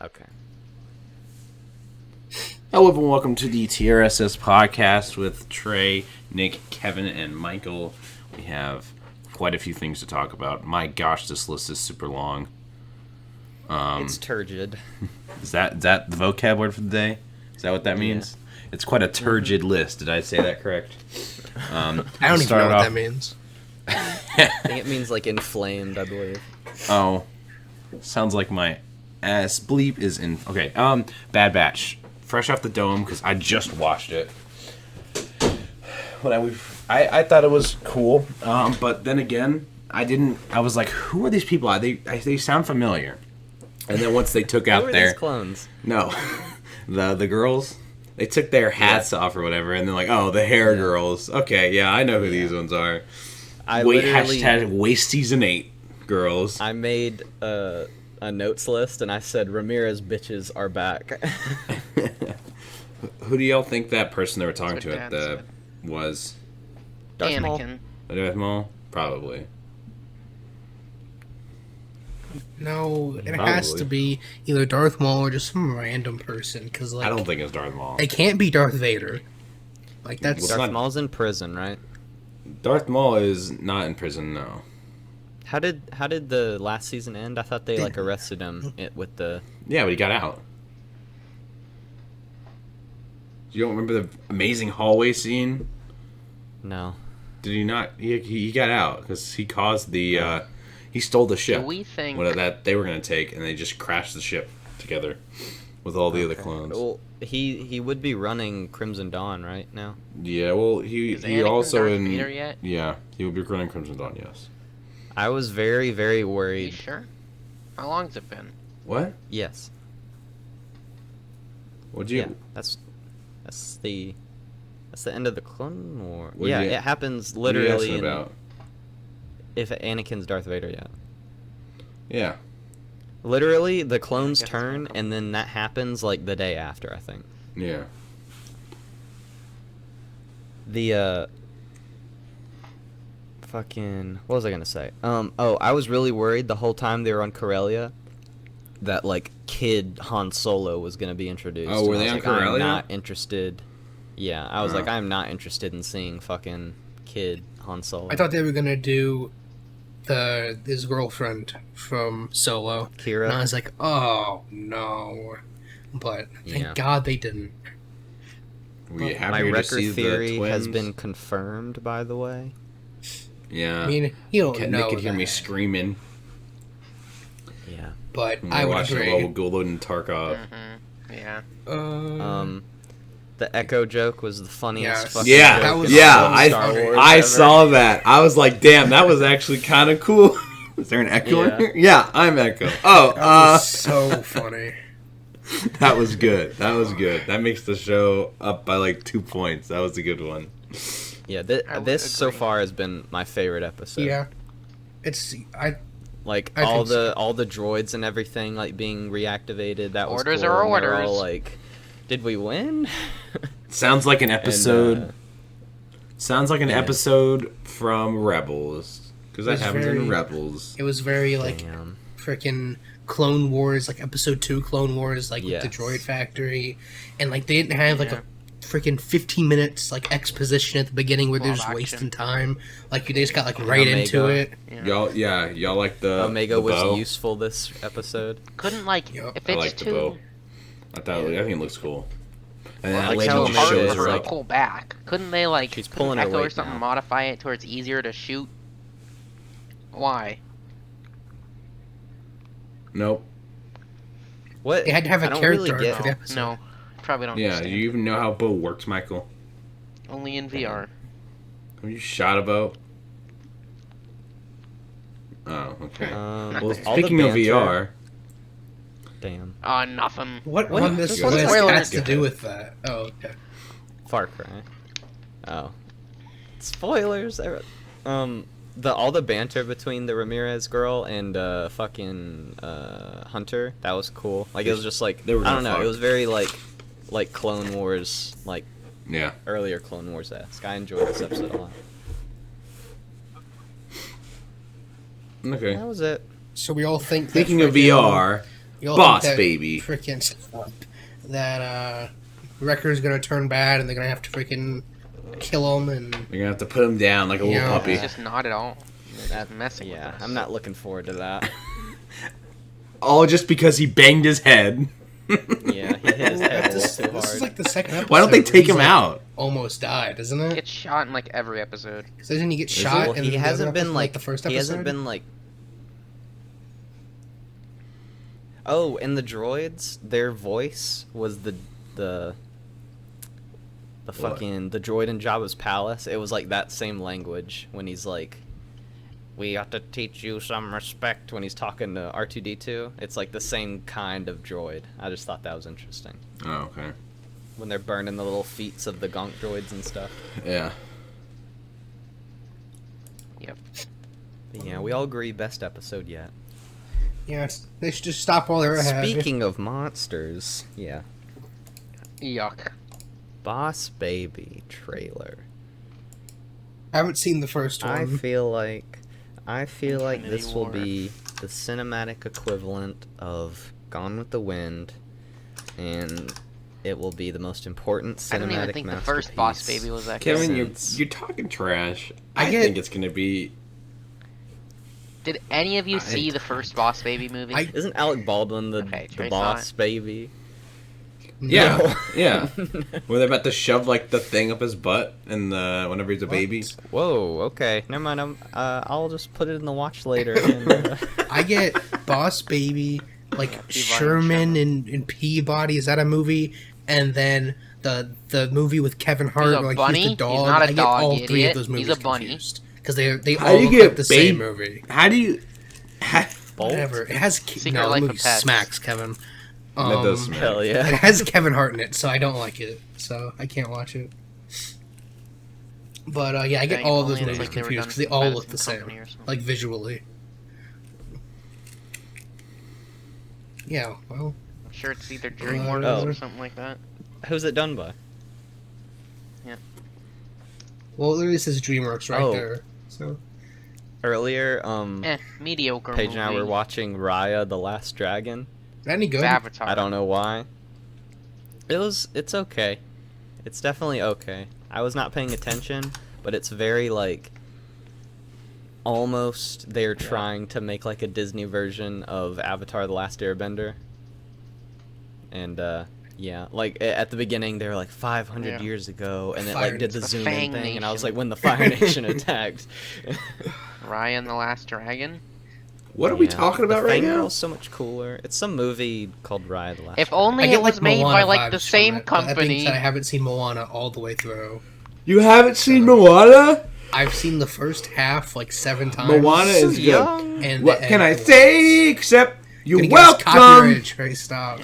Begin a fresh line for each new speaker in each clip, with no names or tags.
Okay.
Hello, everyone. Welcome to the TRSS podcast with Trey, Nick, Kevin, and Michael. We have quite a few things to talk about. My gosh, this list is super long.
It's turgid.
Is that the vocab word for the day? Is that what that means? Yeah. It's quite a turgid list. Did I say that correct?
I don't even know what that means.
I think it means like inflamed, I believe.
Oh, sounds like my ass bleep is in. Okay, Bad Batch. Fresh off the dome because I just watched it. I thought it was cool, but then again, I didn't. I was like, who are these people? They sound familiar. And then once they took out their
these clones,
no, the girls, they took their hats off or whatever, and they're like, oh, the hair girls. Okay, yeah, I know who these ones are. Hashtag waste season 8 girls.
I made a notes list and I said Ramirez bitches are back.
Who do y'all think that person they were talking to at the was?
Darth Maul.
Darth Maul? Probably.
No, it has to be either Darth Maul or just some random person. Cause like
I don't think it's Darth Maul.
It can't be Darth Vader. Like that's
Darth Maul's in prison, right?
Darth Maul is not in prison, no.
How did the last season end? I thought they like arrested him with the.
Yeah, but he got out. You don't remember the amazing hallway scene?
No.
Did he not? He got out because he caused the. He stole the ship.
Do we think
that they were going to take, and they just crashed the ship together with all the other clones.
Well, he would be running Crimson Dawn right now.
Yeah, well, he
Anakin
also
Darth
in.
Vader yet?
Yeah, he would be running Crimson Dawn. Yes.
I was very, very
Are you
worried.
sure? How long's it been?
What?
Yes.
What'd you?
Yeah, that's the end of the Clone War.
What'd
Yeah,
you-
it happens
What are you
literally
asking about?
if Anakin's Darth Vader yet.
Yeah.
Literally, the clones
guess
turn,
so.
and then that happens like the day after, I think.
Yeah.
The fucking what was I gonna say? I was really worried the whole time they were on Corellia that like kid Han Solo was gonna be introduced.
Oh, were
and
they
I
on
was like,
Corellia?
I'm not interested. Yeah, I was
Oh.
like, I'm not interested in seeing fucking kid Han Solo.
I thought they were gonna do his girlfriend from Solo.
Kira.
And I was like, oh no, but thank God they didn't.
Were you
My
happy to
Wrecker
see
theory
the twins?
has been confirmed, by the way.
Yeah.
I mean, you don't know
Nick could hear me
that,
screaming.
Yeah.
but
When
I
we
would
watched
agree.
Logan Tarkov.
Mm-hmm. Yeah.
The Echo joke was the funniest
Yeah.
fucking
Yeah,
joke
that was
in all of
I
Star Wars
I
ever.
saw that. I was like, damn, that was actually kind of cool. Is there an Echo
Yeah.
in here? Yeah, I'm Echo. Oh,
That was so funny.
that was good. That was good. That makes the show up by like 2 points. That was a good one.
Yeah,
I would
this so
agree.
far has been my favorite episode.
Yeah, it's
Like
I
all
think so.
all the droids and everything like being reactivated. That was
Orders
cool.
are
and they're
orders.
all like, did we win?
Sounds like an episode.
And,
sounds like an
yeah.
episode from Rebels. Because that
was
happens in
very-
Rebels.
it was very like
Damn.
freaking Clone Wars, like episode 2 Clone Wars, like with the
Yes.
droid factory, and like they didn't have like
Yeah.
a freaking 15 minutes like exposition at the beginning where they're
Lot of
just
action.
wasting time. Like they just got like right into
Omega.
it.
Y'all like the
Omega
the
was
bow?
usif this episode.
Couldn't like
Yep.
if
I
it's
like the
too
bow. I think it looks cool. And then
I like
Lady
how
just
Omega
shows
is,
her
to
up.
pull back. Couldn't they like
She's
couldn't
pulling her
Echo or
weight
something
now.
modify it to where it's easier to shoot? Why?
Nope.
What?
They had to have
I
a
don't
character
really
arc
get.
for the episode.
No, probably don't.
Yeah,
understand.
do you even know how a bow works, Michael?
Only in VR.
Have you shot a bow? Oh, okay. Well,
all the
speaking of
banter-
VR,
Damn.
Nothing.
What
What?
on this
This one's
list
spoilers.
has to do with that? Oh, okay.
Far Cry. Oh. Spoilers. All the banter between the Ramirez girl and fucking Hunter, that was cool. Like it was just like
They were
I don't
gonna
know,
fuck.
it was very like Clone Wars, like
yeah.
earlier Clone Wars-esque. I enjoyed this episode a lot.
Okay.
That was it.
So we all think. that
Speaking of
freaking-
VR, Boss baby.
Freaking stuff. That Wrecker's gonna turn bad, and they're gonna have to freaking kill him, and
You're gonna have to put him down like a little puppy.
It's just not at all. That's messing with us.
I'm not looking forward to that.
All just because he banged his head.
Yeah, he hit his head a little too hard.
This is like the second episode.
Why don't they take him out?
Almost died, isn't
He
it?
gets shot in like every episode.
So doesn't he get shot?
Well, he hasn't been like
the first episode.
He hasn't been like. Oh, and the droids, their voice was the fucking the droid in Jabba's palace. It was like that same language when he's like, "We ought to teach you some respect" when he's talking to R2D2. It's like the same kind of droid. I just thought that was interesting.
Oh, okay.
When they're burning the little feet of the gonk droids and stuff.
Yeah.
Yep.
But yeah, we all agree best episode yet.
Yeah, they should just stop while they're ahead.
Speaking of monsters, yeah.
Yuck.
Boss Baby trailer.
I haven't seen the first one.
I feel like
Infinity
this will
War.
be the cinematic equivalent of Gone with the Wind, and it will be the most important cinematic
I don't even think the first Boss Baby was that good.
Kevin, you're talking trash.
I
I
get-
think it's gonna be.
Did any of you see the first Boss Baby movie?
Isn't Alec Baldwin the
Okay, Trey saw
Boss
it.
Baby?
Yeah,
No.
yeah. Where they're about to shove like the thing up his butt, and whenever he's a baby.
Whoa. Okay. Never mind. I'll just put it in the watch later. And,
I get Boss Baby, like
Peabody
Sherman and Peabody. Is that a movie? And then the movie with Kevin Hart,
He's a
like
bunny?
he's the
He's
dog.
not a
I get
dog,
all
you
three of
idiot.
those movies
He's a bunny.
confused because they
How
all
do you
look
get
like the same
baby-
movie.
How do you?
Bolt?
Whatever. It has
Secret
no,
Life
the
of
movie
Pets.
smacks Kevin.
That does smack.
Hell
It
yeah.
has Kevin Hart in it, so I don't like it. So I can't watch it. But yeah, I get
Dang,
all
if
of those
only it was
movies
like they were
confused
done
because they
from
all
Madison
look the same,
Company or something.
like visually. Yeah, well,
I'm sure it's either DreamWorks or something like that.
Who's it done by?
well, there is his DreamWorks right
Oh.
there. So
Earlier,
Mediocre
Paige
movie.
and I were watching Raya the Last Dragon.
any good?
It's Avatar.
I don't know why. It's okay. It's definitely okay. I was not paying attention, but it's very like almost they're trying to make like a Disney version of Avatar the Last Airbender. And yeah, like at the beginning they were like 500
Yeah.
years ago, and it
Fire
like did the
The
zoom
Fang
in thing, and I was
Nation.
like, when the Fire Nation attacked.
Raya and the Last Dragon.
What are we
Yeah.
talking about
the
right
Fang
now?
Girl's so much cooler. It's some movie called Raya the Last
If
Dragon.
only
I get
it was made
Moana
by like
vibes
the
from
same
it, but that being
company.
said, I haven't seen Moana all the way through.
You haven't seen Moana?
I've seen the first half like 7 times.
Moana
So
is good.
young.
And
What
the
can I
end.
say except you're
Gonna get us
welcome?
copyrighted, Trey, stop.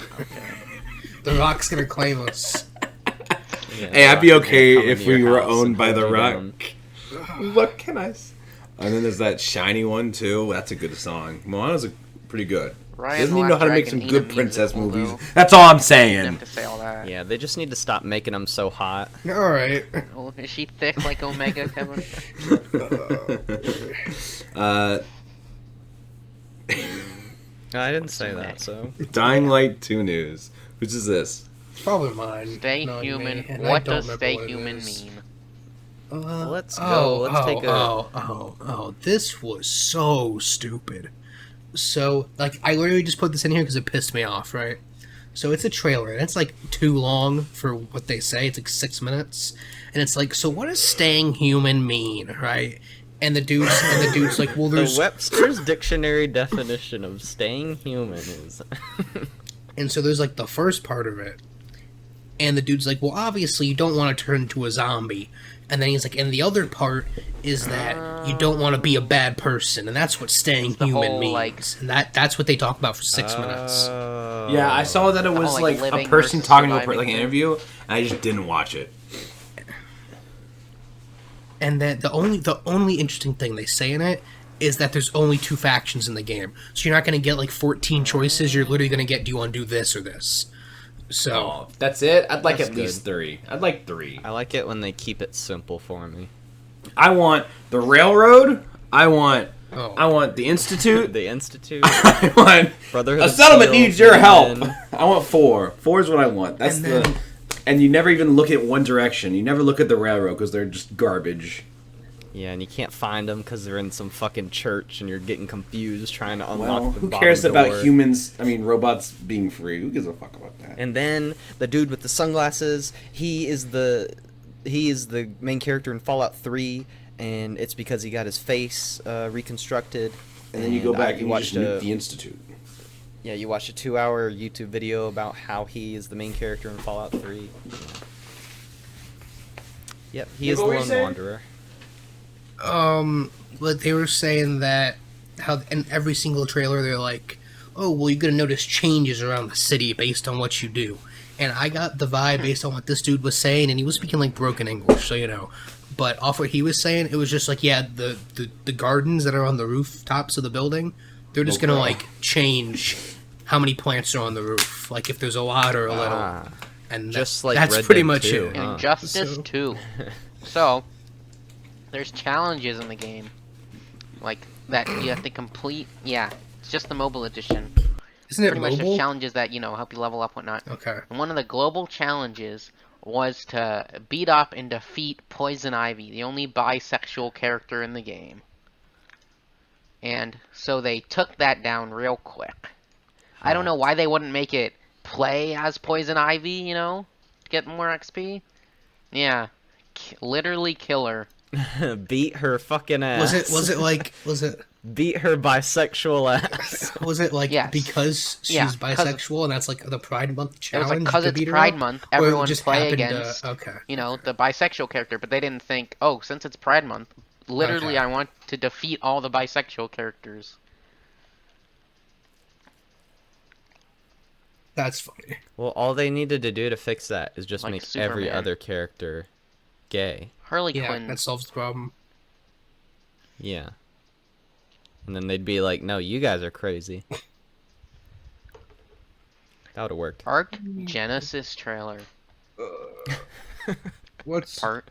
The Rock's gonna claim us.
Yeah,
Hey, I'd
The
be
Rock
okay
will come
if
into your
we were
house
owned
and
by The
hold you
Rock.
down.
What can I say? And then there's that shiny one too. That's a good song. Moana's pretty good.
Raya and
Doesn't
the
he know
Last
how to make
Dragon
some
ain't a
good princess
musical,
movies?
though.
That's all I'm
You
saying.
have to say all that.
Yeah, they just need to stop making them so hot.
All right.
Oh, is she thick like Omega, Kevin?
I didn't say that, so.
Dying Light 2 news. Whose is this?
It's probably mine.
Stay
not
human.
me, and I
What
don't
does
remember
stay
what it
human
is.
mean?
Let's go. Let's take a-
Oh, this was so stupid. So, like, I literally just put this in here because it pissed me off, right? So it's a trailer, and it's like too long for what they say. It's like 6 minutes, and it's like, so what does staying human mean, right? And the dude's like, well,
The
there's
Webster's dictionary definition of staying human is.
And so there's like the first part of it. And the dude's like, well, obviously you don't want to turn into a zombie. And then he's like, and the other part is that you don't want to be a bad person. And that's what staying
the
human
whole,
means.
like-
And that's what they talk about for 6 minutes.
Yeah, I saw that it was
like,
like a
living
person
versus
talking to
surviving
like an
thing.
interview, and I just didn't watch it.
And then the only interesting thing they say in it is that there's only 2 factions in the game. So you're not going to get like 14 choices. You're literally going to get, do you want to do this or this? So,
Oh, that's it? I'd like
That's
at least
good.
3. I'd like 3.
I like it when they keep it simple for me.
I want the railroad. I want
Oh.
I want the Institute.
The Institute.
I want
Brotherhood
a
of
settlement
Steel,
needs your help.
then-
I want 4. 4 is what I want. That's and you never even look at one direction. You never look at the railroad because they're just garbage.
Yeah, and you can't find them because they're in some fucking church, and you're getting confused trying to unlock
Well,
the
who
bottom
cares
door.
about robots being free? Who gives a fuck about that?
And then the dude with the sunglasses, he is the main character in Fallout 3, and it's because he got his face reconstructed.
And then you go back and you
watched
just nuke the Institute.
Yeah, you watched a 2-hour YouTube video about how he is the main character in Fallout 3. Yep, he is the lone wanderer.
But they were saying that how in every single trailer they're like, oh, well, you're gonna notice changes around the city based on what you do. And I got the vibe based on what this dude was saying, and he was speaking like broken English, so you know. But off what he was saying, it was just like, yeah, the gardens that are on the rooftops of the building, they're just gonna like change how many plants are on the roof, like if there's a lot or a little. And
just like
that's
Red
pretty
Dead
much
2,
it.
huh?
Injustice 2. So, there's challenges in the game, like that you have to complete. Yeah, it's just the mobile edition.
Isn't it
Pretty much
mobile?
there's challenges that help you level up, whatnot.
Okay.
And one of the global challenges was to beat up and defeat Poison Ivy, the only bisexual character in the game. And so they took that down real quick. I don't know why they wouldn't make it play as Poison Ivy, to get more XP. Yeah, literally kill her.
Beat her fucking ass.
Was it
Beat her bisexual ass.
was it like
Yes.
because she's
Yeah,
bisexual and that's like the Pride Month
It
challenge?
was like because
to
it's
beat her
Pride
up?
Month,
Or it
everyone
just
play
happened
against
okay.
the bisexual character, but they didn't think, oh, since it's Pride Month, literally
Okay.
I want to defeat all the bisexual characters.
That's funny.
Well, all they needed to do to fix that is just
Like
make every
Superman.
other character gay.
Harley
Yeah,
Quinn.
that solves the problem.
Yeah. And then they'd be like, no, you guys are crazy. That would have worked.
Ark Genesis trailer.
What's
Part.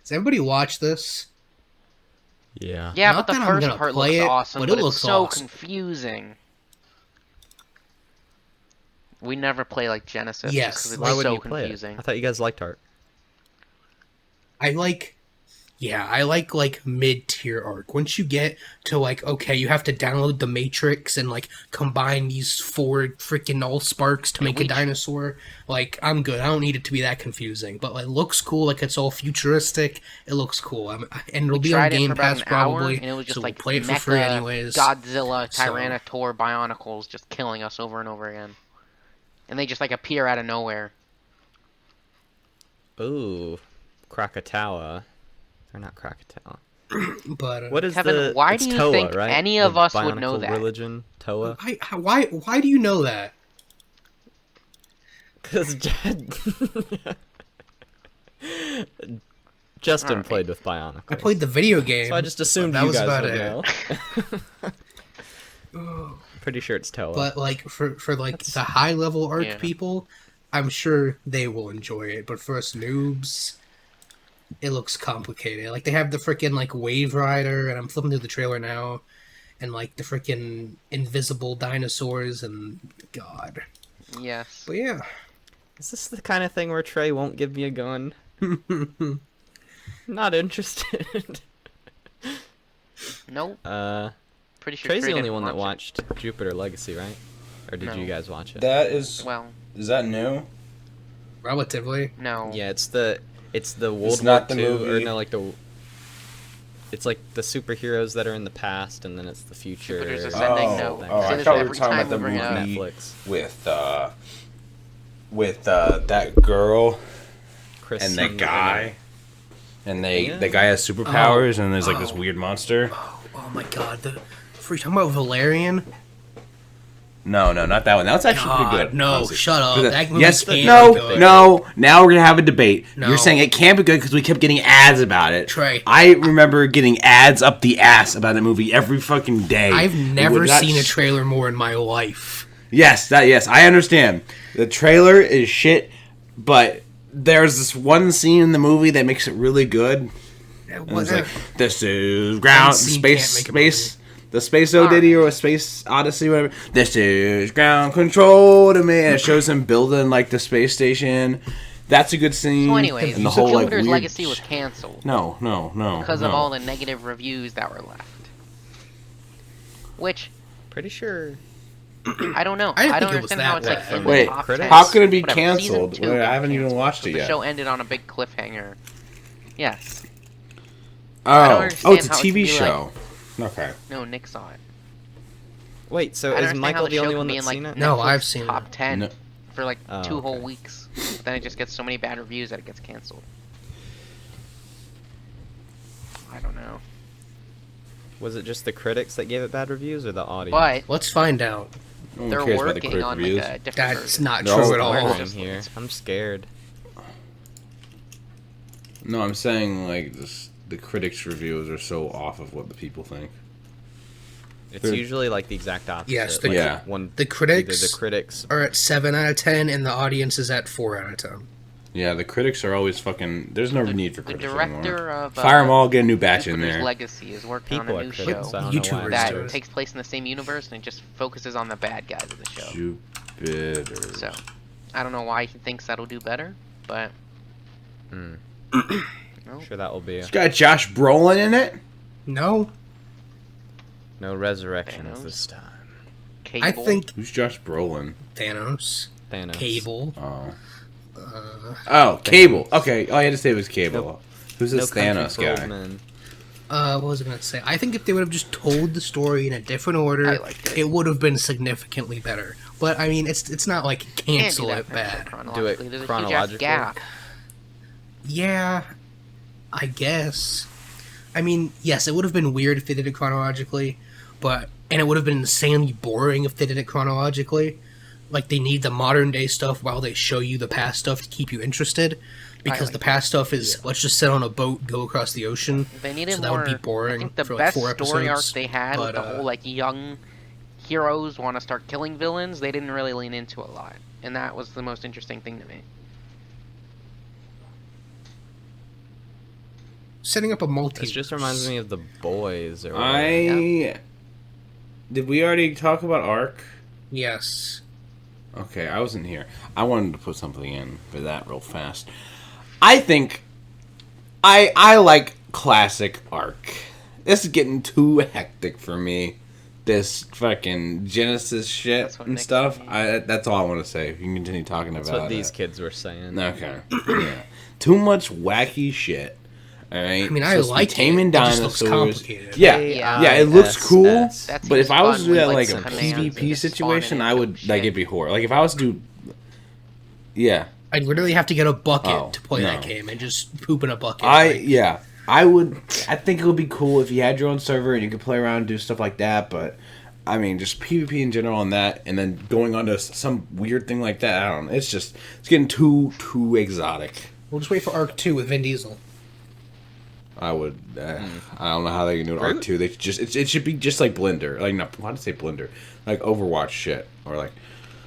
Does everybody watch this?
Yeah.
Yeah,
Not
but the
that I'm
first
gonna
part
play
looks
it,
awesome,
but
but
it
it's
looks
so
awesome.
confusing. We never play like Genesis
Yes.
just 'cause it's
Why wouldn't
so
you play
confusing.
it? I thought you guys liked art.
I like mid-tier Ark. Once you get to like, okay, you have to download the Matrix and like combine these 4 freaking all sparks to make a dinosaur. Like, I'm good. I don't need it to be that confusing. But like, looks cool. Like it's all futuristic. It looks cool. And it'll be on
Tried it
Game
for about
Pass
an hour,
probably.
and it was just
so
like
we'll play it for
mecha
free anyways.
Godzilla,
So-
Tyrannosaur, Bionicles just killing us over and over again. And they just like appear out of nowhere.
Ooh. Krakatoa. Or not Krakatoa.
But
What is
Kevin, why
it's
do you
Toa,
think
right?
any of
The
us would know
Bionicle
that?
religion, Toa?
why do you know that?
Because Justin
Alright.
played with Bionicle.
I played the video game.
So I just assumed
that
you
was
guys
about
would
it.
know. Pretty sure it's Toa.
But like for like the high level Ark
Yeah.
people, I'm sure they will enjoy it. But for us noobs, it looks complicated. Like they have the freaking like Wave Rider, and I'm flipping through the trailer now, and like the freaking invisible dinosaurs, and God.
Yes.
But yeah,
Is this the kind of thing where Trey won't give me a gun? Not interested.
Nope. Pretty sure
Trey's the
Trey
only
didn't
one that
watch
watched Jupiter Legacy, right? Or did
No.
you guys watch it?
That
it.
is.
Well,
Is that new?
relatively.
no.
Yeah, it's the World
It's not
War
the
II,
movie.
or no, like it's like the superheroes that are in the past, and then it's the future.
Jupiter's
and
Ascending,
Oh,
no.
oh,
Say
I
this
thought we were
every
talking
time
about the
we bring it up.
movie
Netflix.
with that girl
Chris
and that
Sun-
guy, and
Yeah.
the guy has superpowers, and there's like this weird monster.
Oh my God, the are you talking about Valerian?
No, not that one. That was actually
God,
pretty good.
no,
honestly.
shut up.
Because-
That movie
yes,
can't
no,
be good.
no. Now we're gonna have a debate.
No.
You're saying it can't be good because we kept getting ads about it.
Trey.
I remember getting ads up the ass about that movie every fucking day.
I've
It
never
would not
seen a
sh-
trailer more in my life.
Yes, I understand. The trailer is shit, but there's this one scene in the movie that makes it really good. And it's like, this is ground space. The Space Oddity or Space Odyssey, whatever. This is ground control to me. And it shows him building like the space station. That's a good scene.
So anyways,
and the whole like
Jupiter's
weird...
Legacy was canceled.
No.
Because of all the negative reviews that were left. Which,
pretty sure.
I don't know.
I
don't
think it was
understand how
that
it's like
bad.
in
Wait,
the top 10.
how could it be
Whatever,
canceled?
season 2
Wait, I
got
haven't even
canceled,
watched it
so
yet.
The show ended on a big cliffhanger. Yes.
Oh, it's a
how it can
TV
be
show. Okay.
No, Nick saw it.
Wait, so
I don't
is
understand
Michael
how
the
show
only
can
one
be
that's
in,
seen it?
No,
Netflix
I've seen
top
it.
10
No.
for like
Oh,
2 whole
okay.
weeks. Then it just gets so many bad reviews that it gets canceled. I don't know.
Was it just the critics that gave it bad reviews, or the audience?
But
Let's find out.
No one
they're
cares about the
working
critic
on
reviews.
like a different
That's
version.
not
They're
true
all
at all.
I'm here. I'm scared.
No, I'm saying like the critics' reviews are so off of what the people think.
It's
They're-
usually like the exact opposite.
Yes,
like,
Yeah.
The critics
either the critics.
are at 7 out of 10, and the audience is at 4 out of 10.
Yeah, the critics are always fucking. There's no need for
The
critics
director
anymore.
of
Fire them all, get a new batch in
Jupiter's
there.
Legacy is working
People
on
are
a new
critics.
show
I don't know why.
YouTubers
I'm
do
that
it.
scared.
takes place in the same universe and it just focuses on the bad guys of the show.
Jupiter.
So, I don't know why he thinks that'll do better, but
Hmm.
no.
Sure, that will be.
It's got Josh Brolin in it.
No,
No resurrections
Thanos.
this time.
Cable.
I think
Who's Josh Brolin?
Thanos,
Thanos.
Cable.
Oh, Cable. Okay, all you had to say was Cable.
Nope.
Who's
No
this
Country
Thanos
for
guy?
Old Men.
What was I going to say? I think if they would have just told the story in a different
I
order,
liked it.
it would have been significantly better. But I mean, it's not like
Can't do
cancel
that
it
for a show
bad.
chronologically. There's a huge ass
chronologically?
gap.
Yeah, I guess. I mean, yes, it would have been weird if they did it chronologically, and it would have been insanely boring if they did it chronologically. Like, they need the modern day stuff while they show you the past stuff to keep you interested. Because
like
the past stuff is, let's just sit on a boat, go across the ocean.
They needed
So that
more.
would be boring
I think the
for, like,
best
4
story arc
episodes,
they had
but,
with the whole like young heroes want to start killing villains. They didn't really lean into a lot, and that was the most interesting thing to me.
Setting up a multi.
It just reminds me of the boys. Or
Did we already talk about Ark?
Yes.
Okay, I wasn't here. I wanted to put something in for that real fast. I think I like classic Ark. This is getting too hectic for me. This fucking Genesis shit
That's what
and
Nick
stuff.
said.
That's all I want to say. You can continue talking
That's
about
what these
it.
kids were saying.
Okay. Yeah. Too much wacky shit. All right.
I mean, I
Supposed to be
like
taming
it. It just looks
dinosaurs.
complicated.
Yeah.
Yeah.
Yeah, it looks cool.
That
But if
seems
I was
fun
to do
with,
that
like,
like a
some commands and
PvP
just
situation,
spawning
I
into
would
shit.
like it'd be horror. Like if I was to do, yeah,
I'd literally have to get a bucket
Oh,
to play that
no.
game and just poop in a bucket.
I would. I think it would be cool if you had your own server and you could play around and do stuff like that. But I mean, just PvP in general on that, and then going on to some weird thing like that. I don't know. It's getting too exotic.
We'll just wait for Arc 2 with Vin Diesel.
I would. I don't know how they can do an Arc 2. They just it should be just like Blender. Like not why did I say Blender? Like Overwatch shit or like.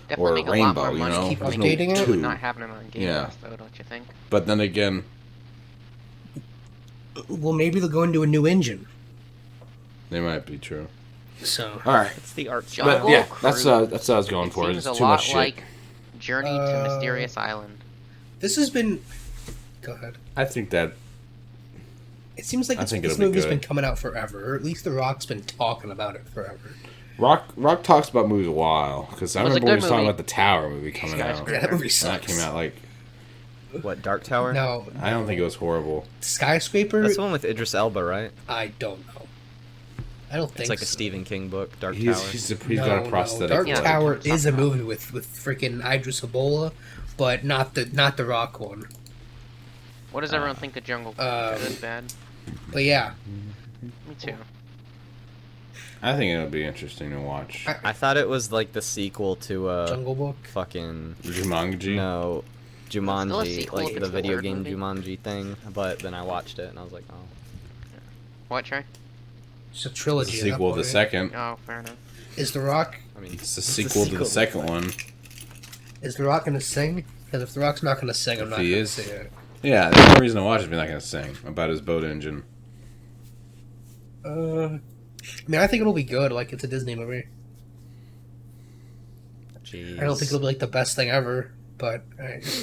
Definitely
Or
make
Rainbow,
a lot more
you
money.
know?
Keep
There's no
updating it?
two.
Not happening on Game
Yeah.
Pass, though, don't you think?
But then again,
Well, maybe they'll go into a new engine.
they might be true.
So,
All right.
It's the art.
Jungle
But yeah,
Cruise.
that's what I was going
It
for.
seems
It's
a
too
lot
much shit.
like Journey to Mysterious Island.
this has been... Go ahead.
I think that
It seems like
I think
this
it'll be
movie's
good.
been coming out forever, or at least The Rock's been talking about it forever.
Rock talks about movies a while because I
It was a
remember when he
good
was talking
movie.
about the Tower movie coming out.
Yeah, that movie
And
sucks.
that came out like
What, Dark Tower?
No,
I don't think it was horrible.
Skyscraper?
That's the one with Idris Elba, right?
I don't know. I don't think
It's like a
so.
Stephen King book, Dark
He's
Tower.
got a prosthetic.
Dark
Yeah,
Tower
something
is a
else.
movie with freaking Idris Elba, but not the Rock one.
What does everyone think of Jungle Cruise? Good, bad?
But yeah,
Me too.
I think it'll be interesting to watch.
I thought it was like the sequel to
Jungle Book.
fucking
Jumanji.
no
Still a
Jumanji,
sequel if
like
it's
the
the
video
word
game
movie.
Jumanji thing. But then I watched it and I was like, oh.
What, Trey?
It's a
It's
trilogy.
the
at
sequel
that
of the
point.
second.
Oh, fair enough.
Is The Rock?
I mean,
It's the sequel to the second one.
Is The Rock gonna sing? Because if The Rock's not gonna sing, I'm
If
not
he
gonna
is-
see it.
Yeah, the only reason to watch is if you're not gonna sing about his boat engine.
I mean, I think it'll be good. Like, it's a Disney movie.
Jeez.
I don't think it'll be like the best thing ever, but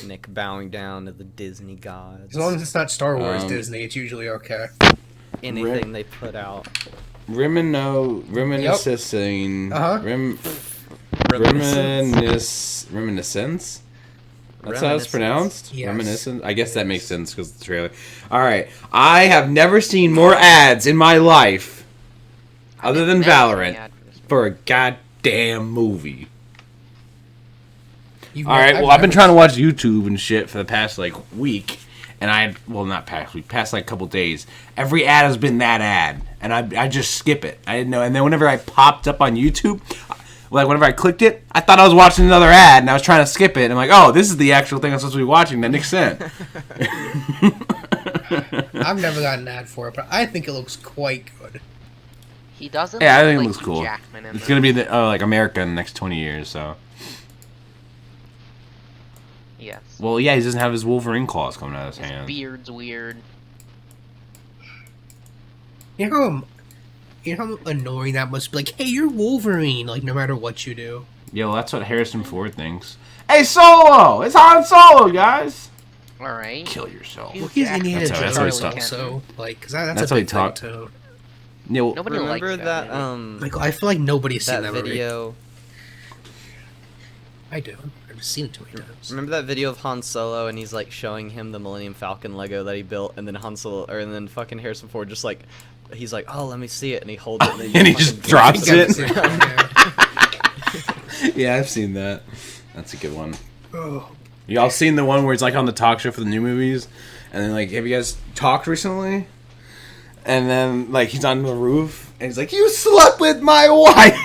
Nick bowing down to the Disney gods.
as long as it's not Star Wars
Um,
Disney, it's usually okay.
Anything they put out.
Reminiscing. Reminiscence. That's how it's pronounced?
Yes.
Reminiscence? I guess that makes sense because the trailer. Alright. I have never seen more ads in my life, other than Valorant, for a goddamn movie. Alright, well, I've been trying to watch YouTube and shit for the past, like, week. And not past week, past, like, couple days. Every ad has been that ad. And I just skip it. I didn't know. And then whenever I popped up on YouTube, like, whenever I clicked it, I thought I was watching another ad, and I was trying to skip it. And I'm like, oh, this is the actual thing I'm supposed to be watching that Nick sent.
I've never gotten an ad for it, but I think it looks quite good.
He doesn't.
Yeah, I
look
think it
like
looks cool.
Jackman in
It's
the-
going to be, like, America in the next 20 years, so.
Yes.
Well, yeah, he doesn't have his Wolverine claws coming out of his
His
hand.
beard's weird.
You know how annoying that must be? Like, hey, you're Wolverine, like, no matter what you do.
Yeah, well, that's what Harrison Ford thinks. Hey, Solo! It's Han Solo, guys!
All right.
Kill yourself.
Well, he's
Jackman.
Indiana
That's how he
Jones
talks.
also. Like, cause that's
That's
a
how he
big thing,
talk-
too.
Yeah, well,
Nobody
Remember
likes
that
movie.
Like, I feel like nobody's seen
that
that movie.
video?
I do. I've just seen it too many times.
Remember that video of Han Solo and he's like showing him the Millennium Falcon Lego that he built, and then and then fucking Harrison Ford just like, he's like, oh, let me see it, and he holds it, and, then
And he
fucking
just drops
drops
it.
Yeah.
yeah, I've seen that. That's a good one.
Oh,
Y'all seen the one where it's like on the talk show for the new movies? And then, like, have you guys talked recently? And then, like, he's on the roof, and he's like, you slept with my wife!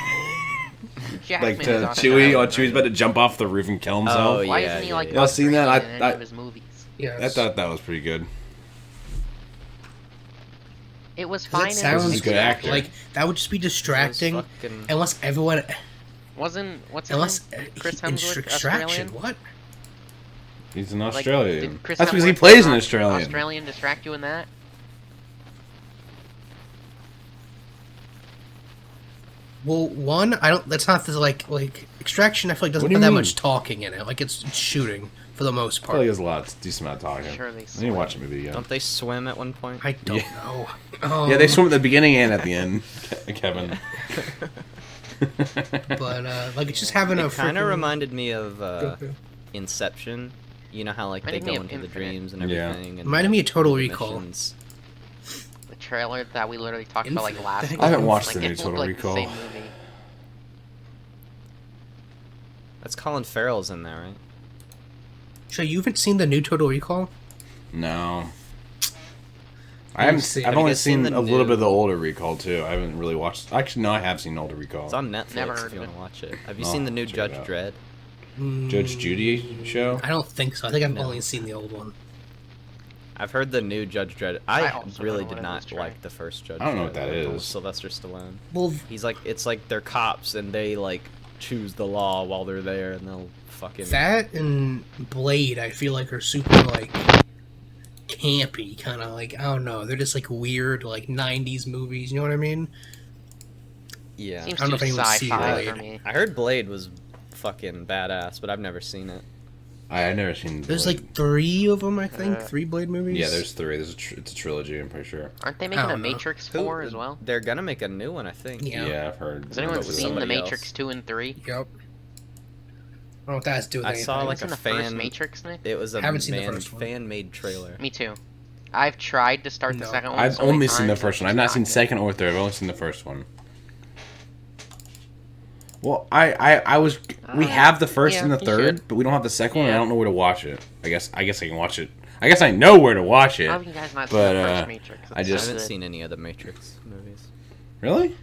Jackman
Like,
is
to
Australian,
Chewie, Chewie's
right?
about to jump off the roof and kill himself.
Oh,
Why
yeah,
isn't he
yeah,
like
yeah.
Y'all seen that?
Australian in
I-
any of his movies?
yes.
I thought that was pretty good.
It was
'Cause
fine.
that
in
sounds
the
He's a good
movie.
actor.
Like, that would just be distracting.
fucking-
Unless everyone...
Wasn't what's his
Unless...
name? Chris
in
Hemsworth
Extraction.
Australian?
What?
He's an
Like,
Australian.
did Chris
That's because he
Hemsworth
plays an
not
Australian.
Australian distract you in that?
Well, one, I don't... That's not the, like... Extraction, I feel like, doesn't
What do
have
you
that
mean?
much talking in it. Like, it's shooting, for the most
I feel
part.
like there's a lot, decent amount of talking.
Sure, they
I need to
swim.
watch the movie again.
Don't they swim at one point?
I don't
Yeah.
know.
Yeah, they swim at the beginning and at the end, Kevin.
But, like, it's just having a
It kind of
freaking-
reminded me of
Go.
Inception. You know how like they
Reminded me
go
of
into the
Infinite.
dreams and
Yeah.
everything. And
Reminded me of Total
the
Recall.
missions.
The trailer that we literally talked about like
Infinite.
last
The heck
week.
is I haven't
watched
Like,
the new
it looked
Total
like
Recall.
The same movie.
That's Colin Farrell's in there, right?
So you haven't seen the new Total Recall?
No. I
Have
haven't.
you seen-
I've
have you
only
guys seen
seen
the
a little
new-
bit of the older Recall too. I haven't really watched. Actually, no, I have seen older Recall.
It's on Netflix
Never heard
if you
of
want to watch it. Have you
Oh,
seen the new
check
Judge
it out.
Dredd?
Judge Judy show.
I don't think so. I think I've
No.
only seen the old one.
I've heard the new Judge Dredd.
I
I
also
really
don't know
did
what it
not
is, try.
like the first Judge Dredd.
I don't know what that
with
is.
Sylvester Stallone.
Well,
He's like, it's like they're cops and they like choose the law while they're there and they'll fucking.
that and Blade, I feel like, are super, like, campy. Kind of like, I don't know. They're just, like, weird, like, 90s movies. You know what I mean?
Yeah.
Seems
I don't know
too
if anyone's seen
sci-fi
Blade.
for me.
I heard Blade was fucking badass, but I've never seen it.
I've never seen.
There's,
Blade.
like, 3 of them, I think.
Uh,
3 Blade movies.
Yeah, there's 3. There's it's a trilogy. I'm pretty sure.
Aren't they making a
don't know.
Matrix 4 as well?
They're gonna make a new one, I think.
Yeah.
Yeah, I've heard.
Has anyone
But with
seen The
somebody
Matrix
else.
2 and 3?
Yep. I don't know what that has to do with
I
anything.
saw,
Have you
like,
seen
a
the first
fan-
Matrix, Nick?
It was a
Haven't seen the first one.
fan-made trailer.
Me too. I've tried to start the
No.
second one.
I've
so many
only seen the
times,
first one.
it's
I've not
just
seen
good.
second or third. I've only seen the first one. Well, I was. We have the first
yeah,
and the
you
third,
should.
but we don't have the second one. And I
Yeah.
don't know where to watch it. I guess I can watch it. I guess I know where to watch it.
How have you guys not
but,
seen the first Matrix?
I
It's
I
just-
so
haven't
good.
seen any of the Matrix movies.
Really?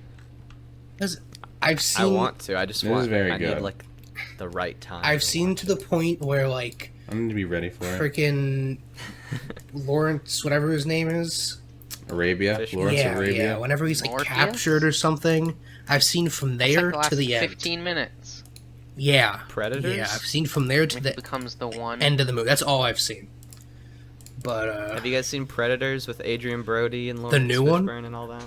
'Cause I've
I
seen...
want to. I just
It is
want.
very
I
good.
need like the right time.
I've seen to the point where, like,
I need to be ready for it.
freaking Lawrence, whatever his name is.
Arabia,
Fish-
Lawrence
yeah,
Arabia.
yeah. Whenever he's, like,
Morpheus?
captured or something, I've seen from
It's
there
like the last
to the end.
15 minutes.
Yeah.
Predators.
Yeah, I've seen from there to
When
the
he becomes the one.
end of the movie. That's all I've seen. But,
Have you guys seen Predators with Adrian Brody and Lawrence
new one?
Fishburne and all that?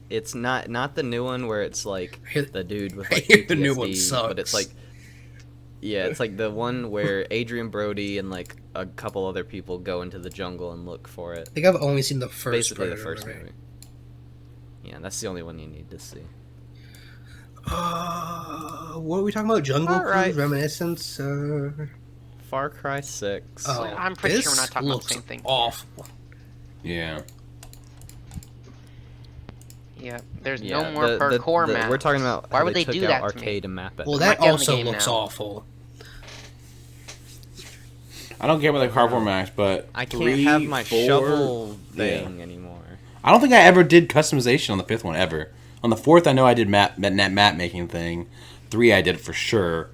It's not the new one where it's like the dude with
I
like
hear
PTSD,
the new one
but it's
sucks.
like it's like the one where Adrian Brody and like a couple other people go into the jungle and look for it.
I think I've only seen the first.
Basically, the
Predator
first movie. Yeah, that's the only one you need to see.
What are we talking about? Jungle
Alright.
Cruise, Reminiscence.
Far Cry 6.
Oh,
I'm pretty sure we're not
this
talking about the
looks
same thing.
awful.
Yeah.
Yeah, there's
Yeah,
no more parkour maps.
We're talking about
Why
how
would they
took
do
out
that to
arcade
me?
and map it.
Well,
I'm
that
not getting the
also
game
looks
now.
awful.
I don't care about the cardboard max, but
I can't have my
4,
shovel thing anymore.
I don't think I ever did customization on the 5th one ever. On the 4th, I know I did map making thing. 3, I did it for sure,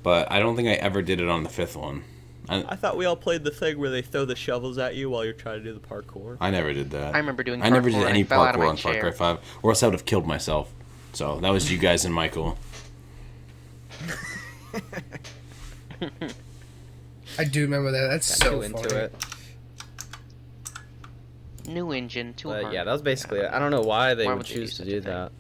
but I don't think I ever did it on the 5th one.
I thought we all played the thing where they throw the shovels at you while you're trying to do the parkour.
I never did that.
I remember doing
I never
parkour
did
and
any
I fell out of
parkour
my
on Far Cry
chair.
5, or else I would have killed myself. So that was you guys and Michael.
I do remember that. That's
Got
so
too into
funny.
it.
New engine, too
But
hard.
yeah, that was basically it. I don't know why they
Why
would
would they
choose
do
to
such a
do
thing?
that.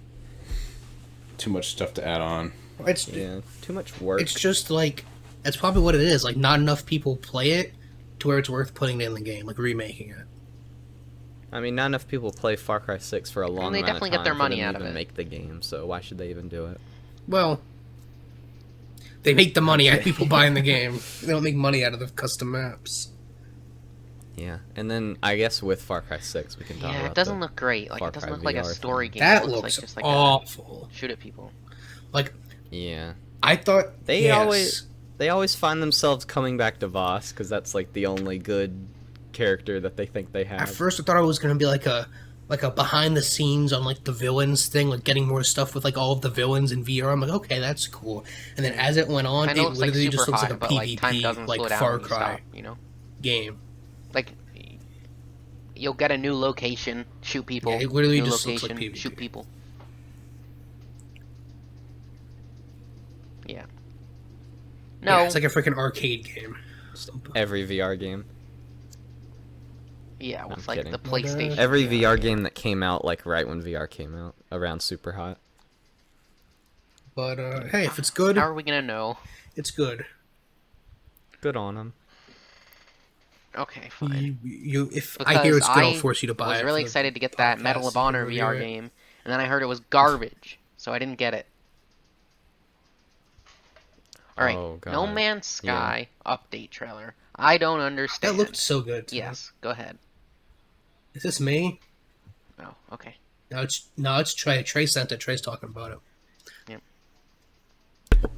Too much stuff to add on.
It's
Yeah, too much work.
it's just like that's probably what it is. Like not enough people play it to where it's worth putting it in the game, like remaking it.
I mean, not enough people play Far Cry 6 for a long
they
amount
definitely
of
get
time
their
for
money
them to
out of
even
it.
make the game, so why should they even do it?
Well, they make the money out of
Okay.
people buying the game. They don't make money out of the custom maps.
Yeah, and then I guess with Far Cry 6 we can talk
Yeah,
about
it doesn't
the
look great. Like
Far
it doesn't
Cry
look like a
VR
story
thing.
game.
That
it looks
looks
like just like
awful.
a shoot at people.
Like
Yeah.
I thought
They
yes.
always find themselves coming back to Voss because that's like the only good character that they think they have.
At first, I thought it was gonna be like a behind the scenes on like the villains thing, like getting more stuff with like all of the villains in VR. I'm like, okay, that's cool. And then as it went on,
Kinda
it
looks like
literally just
super
looks
hot,
like a
but like time
PvP,
doesn't slow
like
down
Far
when you
Cry
stop, you know?
game.
Like you'll get a new location, shoot people.
Yeah, it literally
new
just looks
location,
like PvP.
shoot people. Yeah. No.
Yeah, it's like a freaking arcade game.
Every VR game.
Yeah,
I'm
with like
kidding.
the PlayStation.
Every
VR
VR game that came out like right when VR came out, around super hot.
But hey, if it's good,
How are we gonna know?
it's good.
Good on them.
Okay, fine.
If I hear it's good, I'll force you to buy
I
it.
was
for
really
the
excited to get that
podcast
Medal of
and
Honor
review
VR
it.
game, and then I heard it was garbage, so I didn't get it. Alright,
Oh,
No
God.
Man's Sky update trailer. I don't understand.
That looked so good. to me.
Yes, go ahead.
Is this me?
Oh, okay.
No, it's Trey. Trey sent it. Trey's talking about it.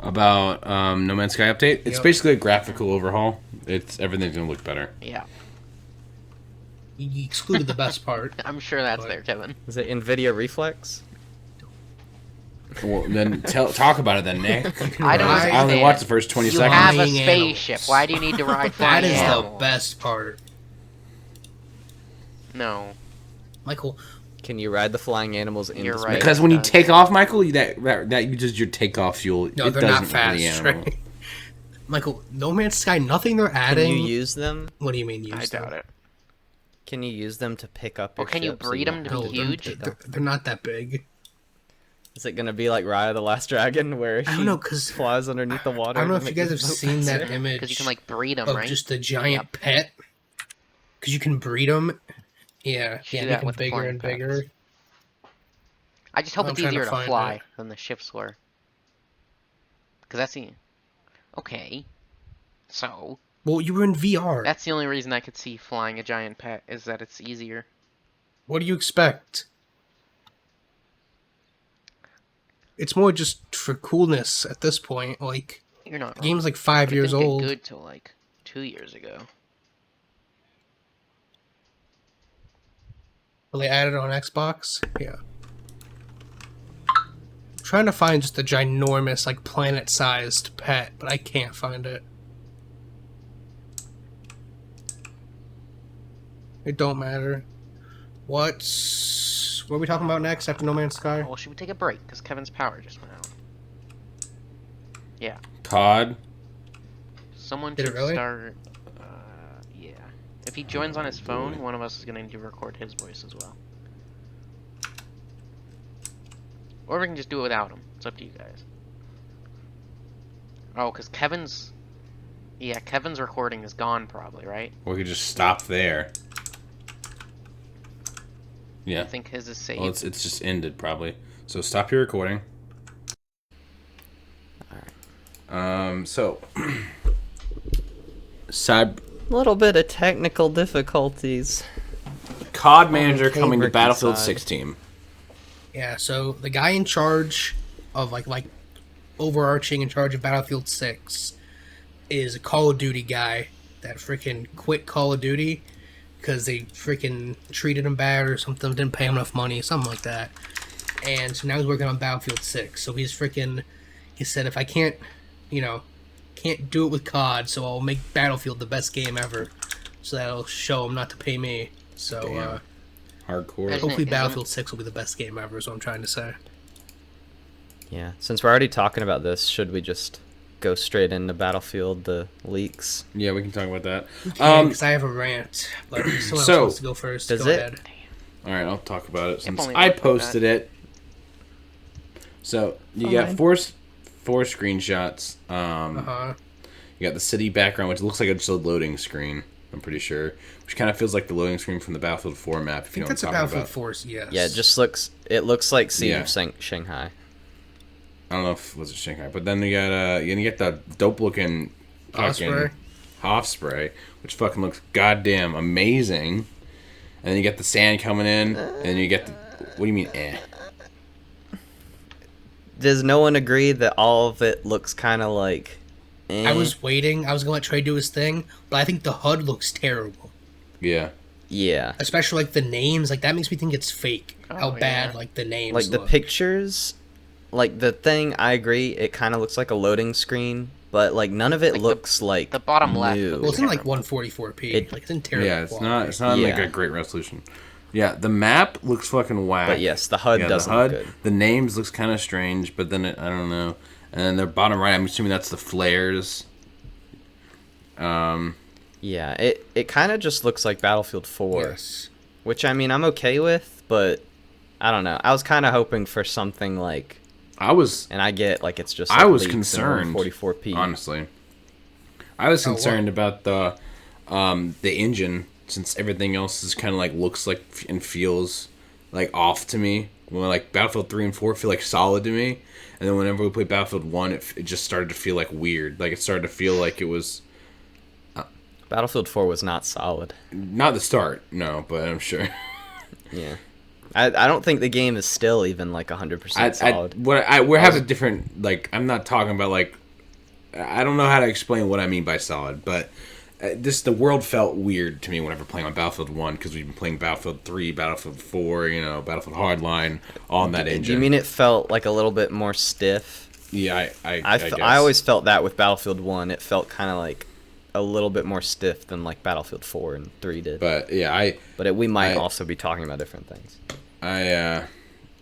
About No Man's Sky update. It's
Yep.
basically a graphical overhaul. It's everything's gonna look better.
Yeah,
You excluded the best part.
I'm sure that's
But-
there, Kevin.
Is it Nvidia Reflex?
Well, then talk about it then, Nick.
I don't
ride-
understand.
I only watched the first 20
You
seconds.
have a
Flying
spaceship.
animals.
Why do you need to ride
That
flying
is the
animals?
best part.
No.
Michael,
Can you ride the flying animals in
You're
space?
right.
Because when you take off, Michael, that uses your takeoff fuel.
no,
it
they're not
doesn't for the
fast.
animal.
Right? Michael, No Man's Sky, nothing they're
Can
adding.
you use them?
What do you mean use
I
them?
doubt it.
Can you use them to pick up your
Well, can you
ship so
breed
don't
'em to
have
be
No,
do
huge?
they're not that big.
Is it gonna be like Raya the Last Dragon, where
I don't
she
know, 'cause
flies underneath the water?
I don't know
to
if you
make
guys
the
have
boat
seen that
faster?
image
Because you can like breed them,
of
right?
just a giant pet. Because you can breed them. Yeah,
Should do
make
that
them
with the
bigger
flying
and
pets.
bigger.
I just hope
I'm
it's
trying to
easier to
find
fly
it.
than the ships were. Because that's the... Okay. So,
Well, you were in VR.
that's the only reason I could see flying a giant pet, is that it's easier.
What do you expect? It's more just for coolness at this point. Like,
You're not
the
wrong.
game's like 5
But it
years
didn't
old.
get good till like 2 years ago.
Will they add it on Xbox? Yeah. I'm trying to find just a ginormous, like, planet-sized pet, but I can't find it. It don't matter. What are we talking about next after No Man's Sky?
Well, should we take a break? Because Kevin's power just went out. Yeah.
COD.
Someone
Did it
should
really?
start... yeah. If he joins on his phone, one of us is going to need to record his voice as well. Or we can just do it without him. It's up to you guys. Oh, because Kevin's recording is gone probably, right?
Or we could just stop there. Yeah.
I think his is saved.
Well, it's just ended probably. So stop your recording. So
A little bit of technical difficulties.
COD manager coming to
kmurky
Battlefield
side.
6 team.
Yeah, so the guy in charge of like overarching in charge of Battlefield 6 is a Call of Duty guy that freaking quit Call of Duty because they freaking treated him bad or something, didn't pay him enough money, something like that. And so now he's working on Battlefield 6. So he said, if I can't do it with COD, so I'll make Battlefield the best game ever. So that'll show him not to pay me. So
Damn. Hardcore.
hopefully
Isn't-
Battlefield 6 will be the best game ever, is what I'm trying to say.
Yeah, since we're already talking about this, should we just go straight into Battlefield, the leaks?
Yeah, we can talk about that.
Because I have a rant, but someone else
So,
wants to go first.
does
Go
it?
ahead.
All right, I'll talk about it since
only
I
worked with
posted
that.
it. So you got
Fine.
four screenshots.
Uh-huh.
You got the city background, which looks like it's a loading screen. I'm pretty sure, which kind of feels like the loading screen from the Battlefield 4 map.
I
If you
think
know
that's a
what I'm talking
Battlefield
about.
Force, yes.
Yeah, it looks like Siege
Yeah.
of Shanghai.
I don't know if it was Shanghai, but then you get the dope looking
Osprey.
Osprey, which fucking looks goddamn amazing. And then you get the sand coming in, and then you get the. What do you mean, eh?
Does no one agree that all of it looks kind of like... eh?
I was waiting. I was going to let Trey do his thing, but I think the HUD looks terrible.
Yeah.
Yeah.
Especially, like, the names. Like, that makes me think it's fake. How
Oh,
bad,
yeah.
like, the names
Like, the
look.
pictures... Like, the thing, I agree, it kind of looks like a loading screen, but, like, none of it
Like
looks like
the bottom left
new.
of
Well, it's in, like,
terrible.
144p. Like, it's in terrible
Yeah, it's
quality.
not like
Yeah.
a great resolution. Yeah, the map looks fucking whack.
But yes, the HUD
Yeah,
doesn't
the HUD,
look good.
the names looks kind of strange, but then I don't know. And then the bottom right, I'm assuming that's the flares.
Yeah, it kind of just looks like Battlefield 4,
Yes.
which, I mean, I'm okay with, but I don't know. I was kind of hoping for something like...
I was
And I get, like, it's just
I
like
was
leaks and
concerned,
144p.
honestly. I was
Oh, what?
concerned about the engine, since everything else is kind of like looks like and feels like off to me. When like Battlefield 3 and 4 feel like solid to me, and then whenever we play Battlefield 1, it just started to feel like weird. Like it started to feel like it was
Battlefield 4 was not solid.
not the start, no, but I'm sure.
Yeah. I don't think the game is still even, like, 100% solid.
We have a different, like, I'm not talking about, like, I don't know how to explain what I mean by solid, but just the world felt weird to me whenever playing on Battlefield 1, because we've been playing Battlefield 3, Battlefield 4, Battlefield Hardline, all in that engine.
Do you mean it felt, like, a little bit more stiff?
Yeah, I guess.
I always felt that with Battlefield 1. It felt kind of, like, a little bit more stiff than, like, Battlefield 4 and 3 did.
But, yeah,
we might
I-
also be talking about different things.
I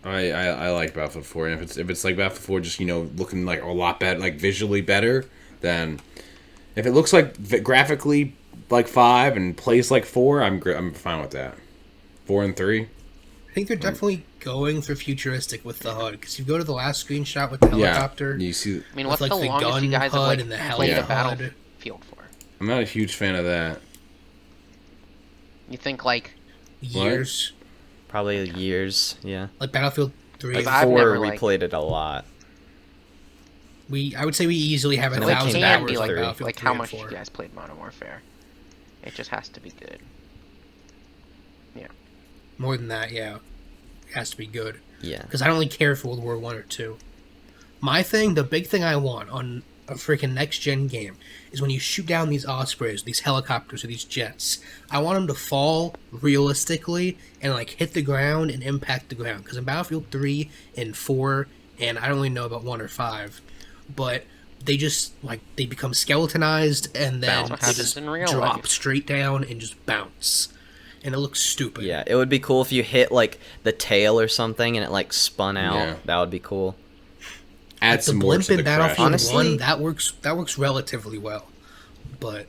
like Battlefield 4, and if it's like Battlefield 4 just, looking like a lot better, like visually better, then if it looks like graphically like 5 and plays like 4, I'm fine with that. 4 and 3.
I think they're definitely going for futuristic with the HUD, because you go to the last screenshot with the helicopter.
Yeah, you see,
I mean,
with,
what's
like,
the
the
longest
gun
you guys have
HUD
like
and the
played
heli
the
HUD.
Battlefield for?
I'm not a huge fan of that.
You think like
Years.
Probably years, yeah.
Like Battlefield 3.
Like, I've
4,
never,
we
like-
played it a lot.
I would say we easily have
And
it
we
1,000
came
can
back
hours
be
with
like
like,
three.
Battlefield
like
3
how
and
much
4.
you guys played Modern Warfare. It just has to be good.
More than that, yeah. It has to be good.
Yeah.
Because I don't really care for World War 1 or 2. My thing, the big thing I want on a freaking next-gen game is when you shoot down these Ospreys, these helicopters, or these jets, I want them to fall realistically and, like, hit the ground and impact the ground. Because in Battlefield 3 and 4, and I don't really know about 1 or 5, but they just, like, they become skeletonized and then
Bounce. What
they
happens
just
in real
drop
life.
straight down and just bounce. And it looks stupid.
Yeah, it would be cool if you hit, like, the tail or something and it, like, spun out.
Yeah.
That would be cool.
Add
Like the
some more
blimp
to
in
the
Battlefield
crash.
Honestly-
1, that works relatively well. But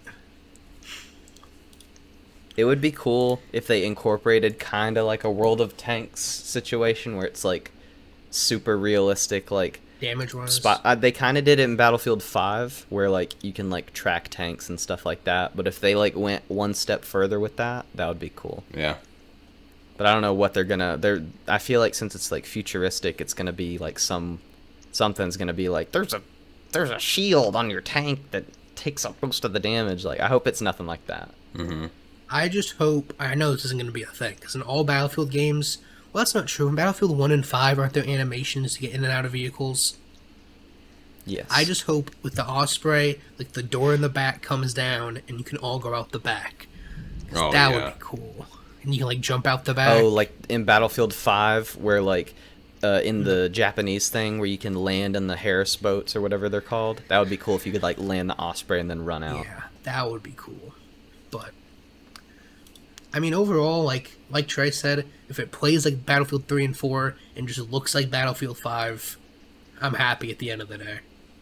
It would be cool if they incorporated kind of like a World of Tanks situation where it's, like, super realistic like
damage wise.
spot. They kind of did it in Battlefield 5, where like you can like track tanks and stuff like that. But if they like went one step further with that, that would be cool.
Yeah.
But I don't know what they're gonna. I feel like since it's like futuristic, it's gonna be like something's gonna be like there's a shield on your tank that takes up most of the damage. Like I hope it's nothing like that.
Mm-hmm.
I just hope. I know this isn't going to be a thing because in all Battlefield games, well, that's not true. In Battlefield 1 and 5, aren't there animations to get in and out of vehicles?
Yes.
I just hope with the Osprey, like the door in the back comes down and you can all go out the back. 'Cause that would be cool. And you can like jump out the back.
Oh, like in Battlefield 5, where like in the Japanese thing where you can land in the Harris boats or whatever they're called. That would be cool if you could like land the Osprey and then run out.
Yeah, that would be cool. But I mean, overall, like Trey said, if it plays like Battlefield 3 and 4 and just looks like Battlefield 5, I'm happy at the end of the day.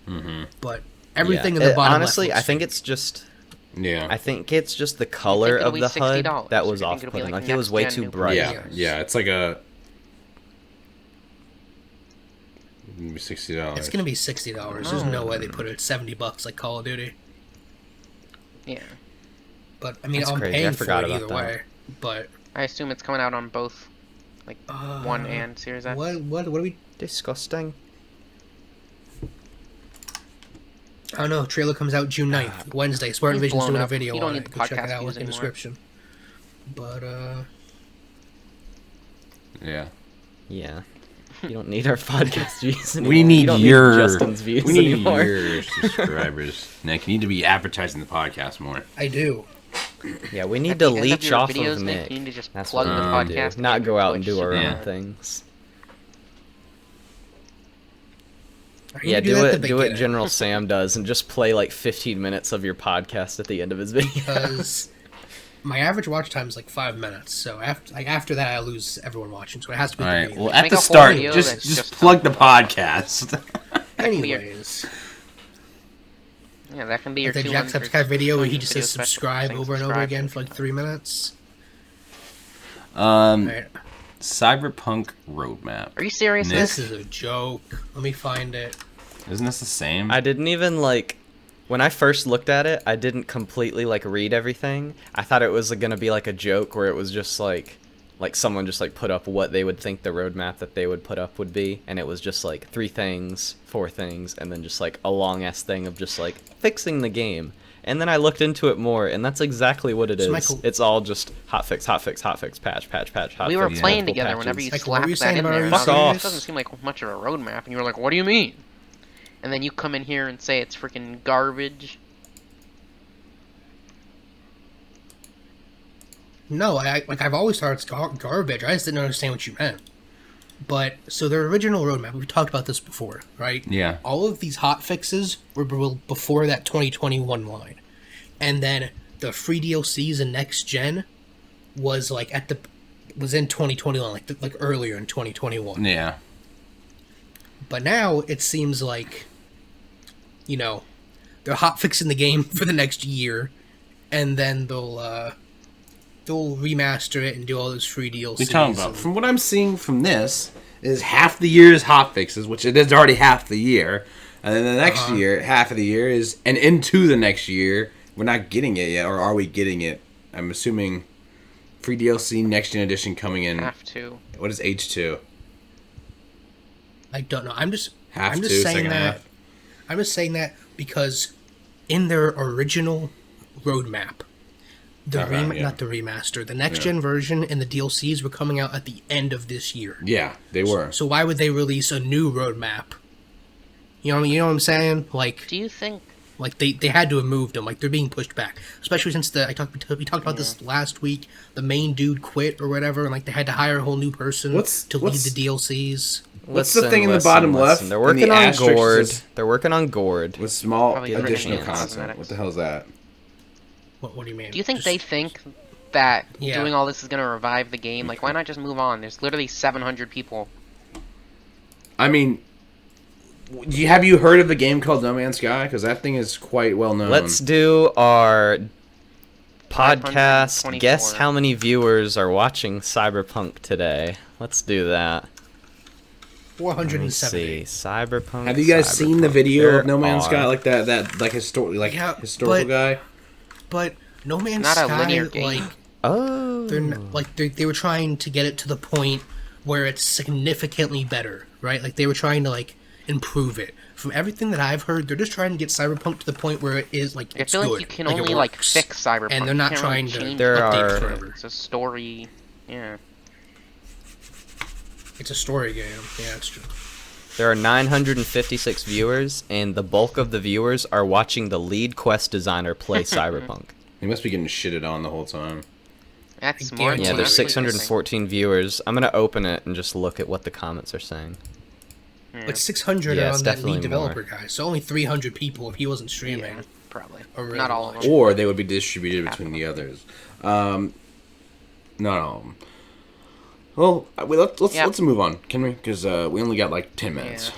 Mm-hmm.
But everything in the bottom
honestly,
left
I think it's just.
Yeah.
I think it's just the color of the HUD that was
I think it'll be
off-putting.
like
Like it was way
next-gen
too
new
bright.
Yeah.
Yes.
Yeah. It's like a. $60.
It's gonna be $60. There's no way they put it at $70 like Call of Duty.
Yeah.
But I mean,
That's
I'm
crazy.
paying
I
for
forgot
it
about
either
that.
way. But
I assume it's coming out on both, like 1 and Series X.
what are we?
Disgusting.
I don't know. Trailer comes out June 9th, Wednesday. Spartan
He's
Vision's
blown
doing a
up.
video
You don't
on
need
it.
the
Go check it
podcast
out.
views
Link in the
anymore.
description. But
Yeah.
Yeah. You don't need our podcast views anymore.
We
You
need
don't
your
Justin's views
we need
anymore.
your subscribers. Nick, you need to be advertising the podcast more.
I do.
Yeah, we need
At
to
the end of
leech
your
off
videos,
of
Nick,
Nick.
you need to just
That's
plug
what
the
we need to
podcast
do. Not
and
go out and do our
Yeah.
own things.
Are you
Yeah,
gonna that at the
do what
beginning?
General Sam does and just play like 15 minutes of your podcast at the end of his video.
Because my average watch time is like 5 minutes. So after that, I lose everyone watching. So it has to be.
All
at the
right.
beginning.
Well, at
Make
the
a whole
start,
video
just
that's
just
just
plug the podcast.
Anyways,
Yeah, that can be your
the
200
Jacksepticeye video where he
200
just
video
says
special
subscribe
saying
over and over
subscribe.
again for like 3 minutes.
Um,
Alright.
Cyberpunk Roadmap.
Are you serious?
Nick.
This is a joke. Let me find it.
Isn't this the same?
I didn't even like when I first looked at it, I didn't completely like read everything. I thought it was gonna be like a joke where it was just like someone just like put up what they would think the roadmap that they would put up would be, and it was just like 3 things, 4 things, and then just like a long ass thing of just like fixing the game. And then I looked into it more, and that's exactly what it is.
So, Michael-
It's all just hotfix, hotfix, hotfix, patch, patch, patch, hotfix.
We were playing
multiple
together
patches.
whenever you
Like, what were you
slapped
saying
that in
about
there.
our
and I was
Fuck
like,
off.
This doesn't seem like much of a roadmap. And you were like, what do you mean? And then you come in here and say it's freaking garbage.
No, I've always thought it's garbage. I just didn't understand what you meant. But so their original roadmap, we've talked about this before, right?
Yeah.
All of these hot fixes were before that 2021 line, and then the free DLCs and next gen was like was in 2021, like earlier in 2021.
Yeah.
But now it seems like, you know, they're hot fixing the game for the next year, and then they'll remaster it and do all those free DLCs.
What are you talking about?
and-
From what I'm seeing from this, is half the year is hot fixes, which it is already half the year, and then the next year, half of the year is, and into the next year, we're not getting it yet, or are we getting it? I'm assuming free DLC next gen edition coming in.
Have to.
What is H2?
I don't know. I'm just
Half two,
saying
second
that.
half.
I'm just saying that because in their original roadmap,
Yeah.
not the remaster, the next gen version and the DLCs were coming out at the end of this year.
Yeah, they were.
So why would they release a new roadmap? You know what I'm saying? Like
Do you think
they had to have moved them. Like they're being pushed back, especially since we talked about this last week. The main dude quit or whatever, and like they had to hire a whole new person to lead the DLCs.
What's the thing in the bottom left?
They're
In
working
the
on
asterisk
Gourd.
says-
They're working on Gourd.
With small
Probably
additional
enhanced
content.
cosmetics.
What the hell is that?
What do you mean?
Do you think
Just-
they think that
Yeah.
doing all this is gonna revive the game? Like, why not just move on? There's literally 700 people.
I mean, have you heard of a game called No Man's Sky? Because that thing is quite well known.
Let's do our podcast.
524.
Guess how many viewers are watching Cyberpunk today. Let's do that.
470.
See, Cyberpunk.
Have you guys seen the video of No Man's Sky?
Are-
Like that like historical guy?
But No Man's
Not a
Sky,
linear game.
like
Oh.
they were trying to get it to the point where it's significantly better, right? Like they were trying to like improve it. From everything that I've heard, they're just trying to get Cyberpunk to the point where it is like
I
it's
feel
good.
like you can
it
only like
works.
fix Cyberpunk.
and they're not
You can't
trying
really
to
change
There
update
are-
it forever.
It's a story. Yeah.
It's a story game. Yeah, it's true.
There are 956 viewers, and the bulk of the viewers are watching the lead quest designer play Cyberpunk.
He must be getting shitted on the whole time.
That's
I
more.
guarantee
Yeah,
Well,
there's
that's
614 viewers. I'm gonna open it and just look at what the comments are saying.
Like 600
Yeah,
are
it's
on that
definitely
lead developer
more.
guy, so only 300 people if he wasn't streaming.
Yeah, probably.
Or really
Not all of
watch.
them.
Or they would be distributed between the others. Not all of them. Well, let's move on, can we? Because we only got like 10 minutes.
Yeah.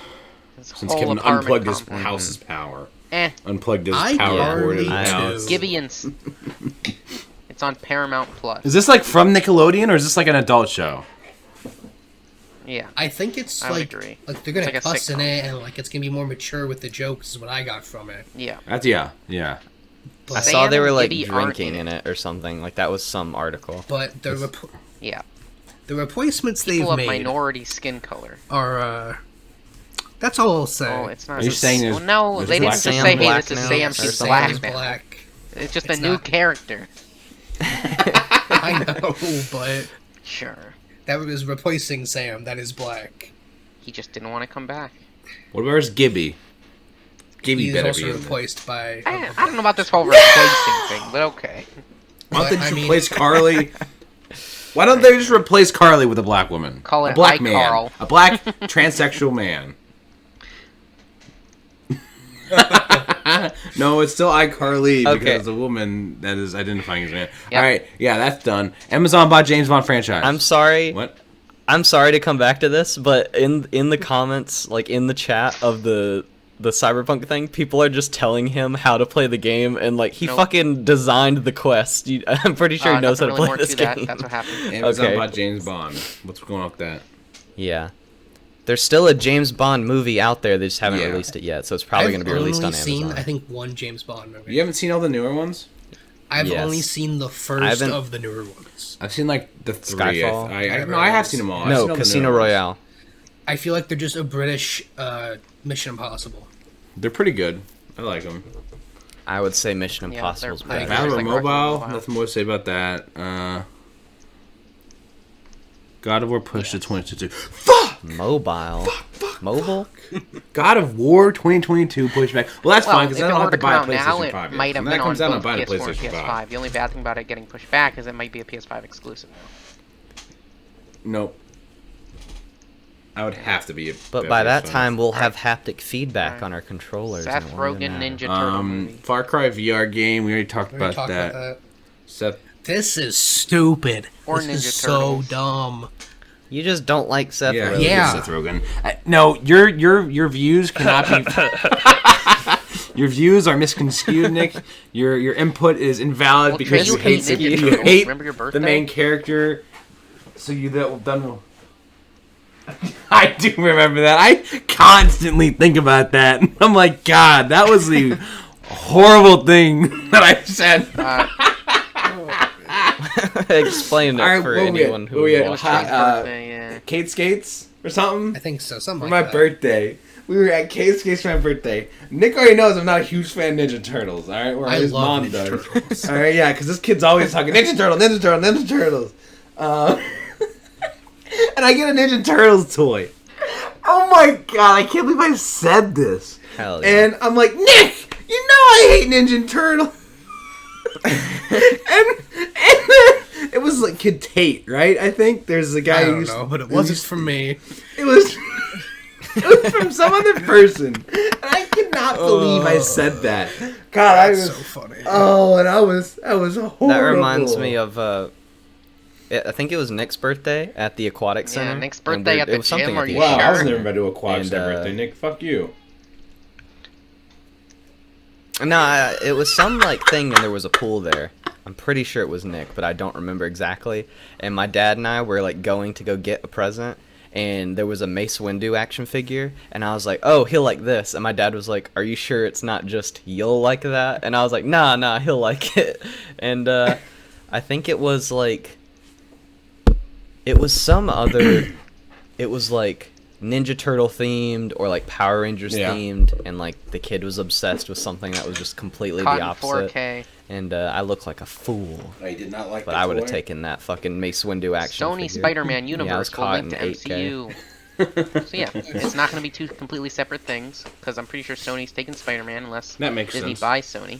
This
Since
whole
Kevin
apartment
unplugged his
complex.
house's power.
Eh.
Unplugged his
I
power cord in his
already
house.
do.
Gibeons. It's on Paramount Plus.
Is this like from Nickelodeon or is this like an adult show?
Yeah.
I think it's
I would
like
agree.
they're gonna
It's like a
cuss in
sitcom.
it and like it's gonna be more mature with the jokes is what I got from it.
Yeah.
That's yeah.
I
But,
saw they were like
Gibby aren't
drinking
in
in it or something. Like that was some article.
but
Yeah.
the replacements
People
they've
of
made
minority skin color.
are that's all I'll say.
Oh, it's not.
Are you saying there's-
Well, no,
there's
they didn't
black
just
Sam
say, hey,
black
this is
now?
Sam,
Or
she's
Sam
black
is
now.
black.
It's just
It's
a new
not-
character.
I know, but
Sure.
that was replacing Sam. That is black.
He just didn't want to come back.
What about Gibby? Gibby
He's
better
also
be in there.
replaced by.
I don't know about this whole replacing thing, but okay.
Why don't they
But,
just
I mean-
replace Carly? Why don't they just replace Carly with a black woman?
Call it
a black man.
iCarl.
A black transsexual man. No, it's still iCarly because
Okay.
it's a woman that is identifying as a man.
Yep.
All right, yeah, that's done. Amazon bought James Bond franchise.
I'm sorry.
What?
I'm sorry to come back to this, but in the comments, like in the chat of the Cyberpunk thing, people are just telling him how to play the game, and like he
Nope.
fucking designed the quest. I'm pretty sure he knows how
nothing
to
really
play
more
this
to
game.
that. That's what happened.
Amazon
Okay.
bought James Bond. What's going on with that?
Yeah. There's still a James Bond movie out there. They just haven't
Yeah.
released it yet, so it's probably going to be released on
I've only
Amazon.
seen, I think, one James Bond movie.
You haven't seen all the newer ones?
I've
Yes.
only seen the
I
first
haven't-
of the newer ones.
I've seen like the three.
Skyfall?
I have seen them all. I've seen
No,
all the
Casino
newer ones.
Royale.
I feel like they're just a British Mission Impossible.
They're pretty good. I like them.
I would say Mission
Yeah,
Impossible's
they're pretty
better.
good.
Valorant
like Rock
Mobile,
Mobile.
nothing more to say about that. God of War pushed to 2022. Fuck!
Mobile. Mobile?
God of War 2022 pushed back. Well, that's fine
Well, if
because I
it
don't
were
have
to
to
come
buy a
out now,
PlayStation
it
5 yet.
might have
When
been
that
on
comes out, I'll
both
buy the
PS4 and
PlayStation 5.
PS5. The only bad thing about it getting pushed back is it might be a PS5 exclusive now.
Nope. I would have to be a.
But by that time, we'll have haptic feedback on our controllers. and
Seth
it won't
Rogan
even matter.
Ninja Turtle movie.
Far Cry VR game. We already talked
We already
about
talked
that.
about that.
Seth,
This is stupid.
Or
this
Ninja
is
Turtles.
so dumb.
You just don't like Seth
yeah,
Rogen.
Yeah.
Seth Rogen. No, your views cannot be. Your views are misconstrued, Nick. Your input is invalid
Well,
because
you
you
hate
hate
Ninja
you
Turtles.
hate
Remember your
the
birthday?
main character. So you done. I do remember that. I constantly think about that. I'm like, God, that was the horrible thing that I said.
Explain it
All right,
for
what we
anyone
at?
who
What we
would
at?
watch
Hi-
it.
Birthday, yeah.
Kate Skates or something
I think so. Something
for
like
my
that.
birthday. We were at Kate Skates for my birthday. Nick already knows I'm not a huge fan of Ninja Turtles. All right, or
I
his
love
mom
Ninja
does.
Turtles.
All right, yeah, because this kid's always talking Ninja Turtle, Ninja Turtle, Ninja Turtles. And I get a Ninja Turtles toy. Oh my God, I can't believe I said this.
Hell yeah.
And I'm like, Nick, you know I hate Ninja Turtle. and it was like Kid Tate, right? I think there's a guy
I
who
don't
used
know, but it
who
wasn't
used-
from me.
It was from some other person. And I cannot believe I said that. God, I
That's
was
so funny.
and I was horrible.
That reminds me of I think it was Nick's birthday at the aquatic
Yeah,
center.
Nick's
and
birthday at
it
the
was something
gym,
at
are
the
you
Wow, I was
sure?
never about to do a quad
And,
birthday, Nick. Fuck you.
No, it was some like thing, and there was a pool there. I'm pretty sure it was Nick, but I don't remember exactly. And my dad and I were like going to go get a present, and there was a Mace Windu action figure, and I was like, oh, he'll like this, and my dad was like, are you sure it's not just you'll like that? And I was like, nah, he'll like it. And I think it was like, it was some other, it was like Ninja Turtle themed or like Power Rangers themed, and like the kid was obsessed with something that was just completely
Caught
the
in
opposite.
4K.
And I look like a fool.
I did not like
But I would have taken that fucking Mace Windu action
Sony
figure.
Spider-Man universe will
caught
link to
in 8K.
MCU. So yeah, it's not going to be two completely separate things, because I'm pretty sure Sony's taking Spider-Man unless
That makes
Disney
sense.
buys Sony.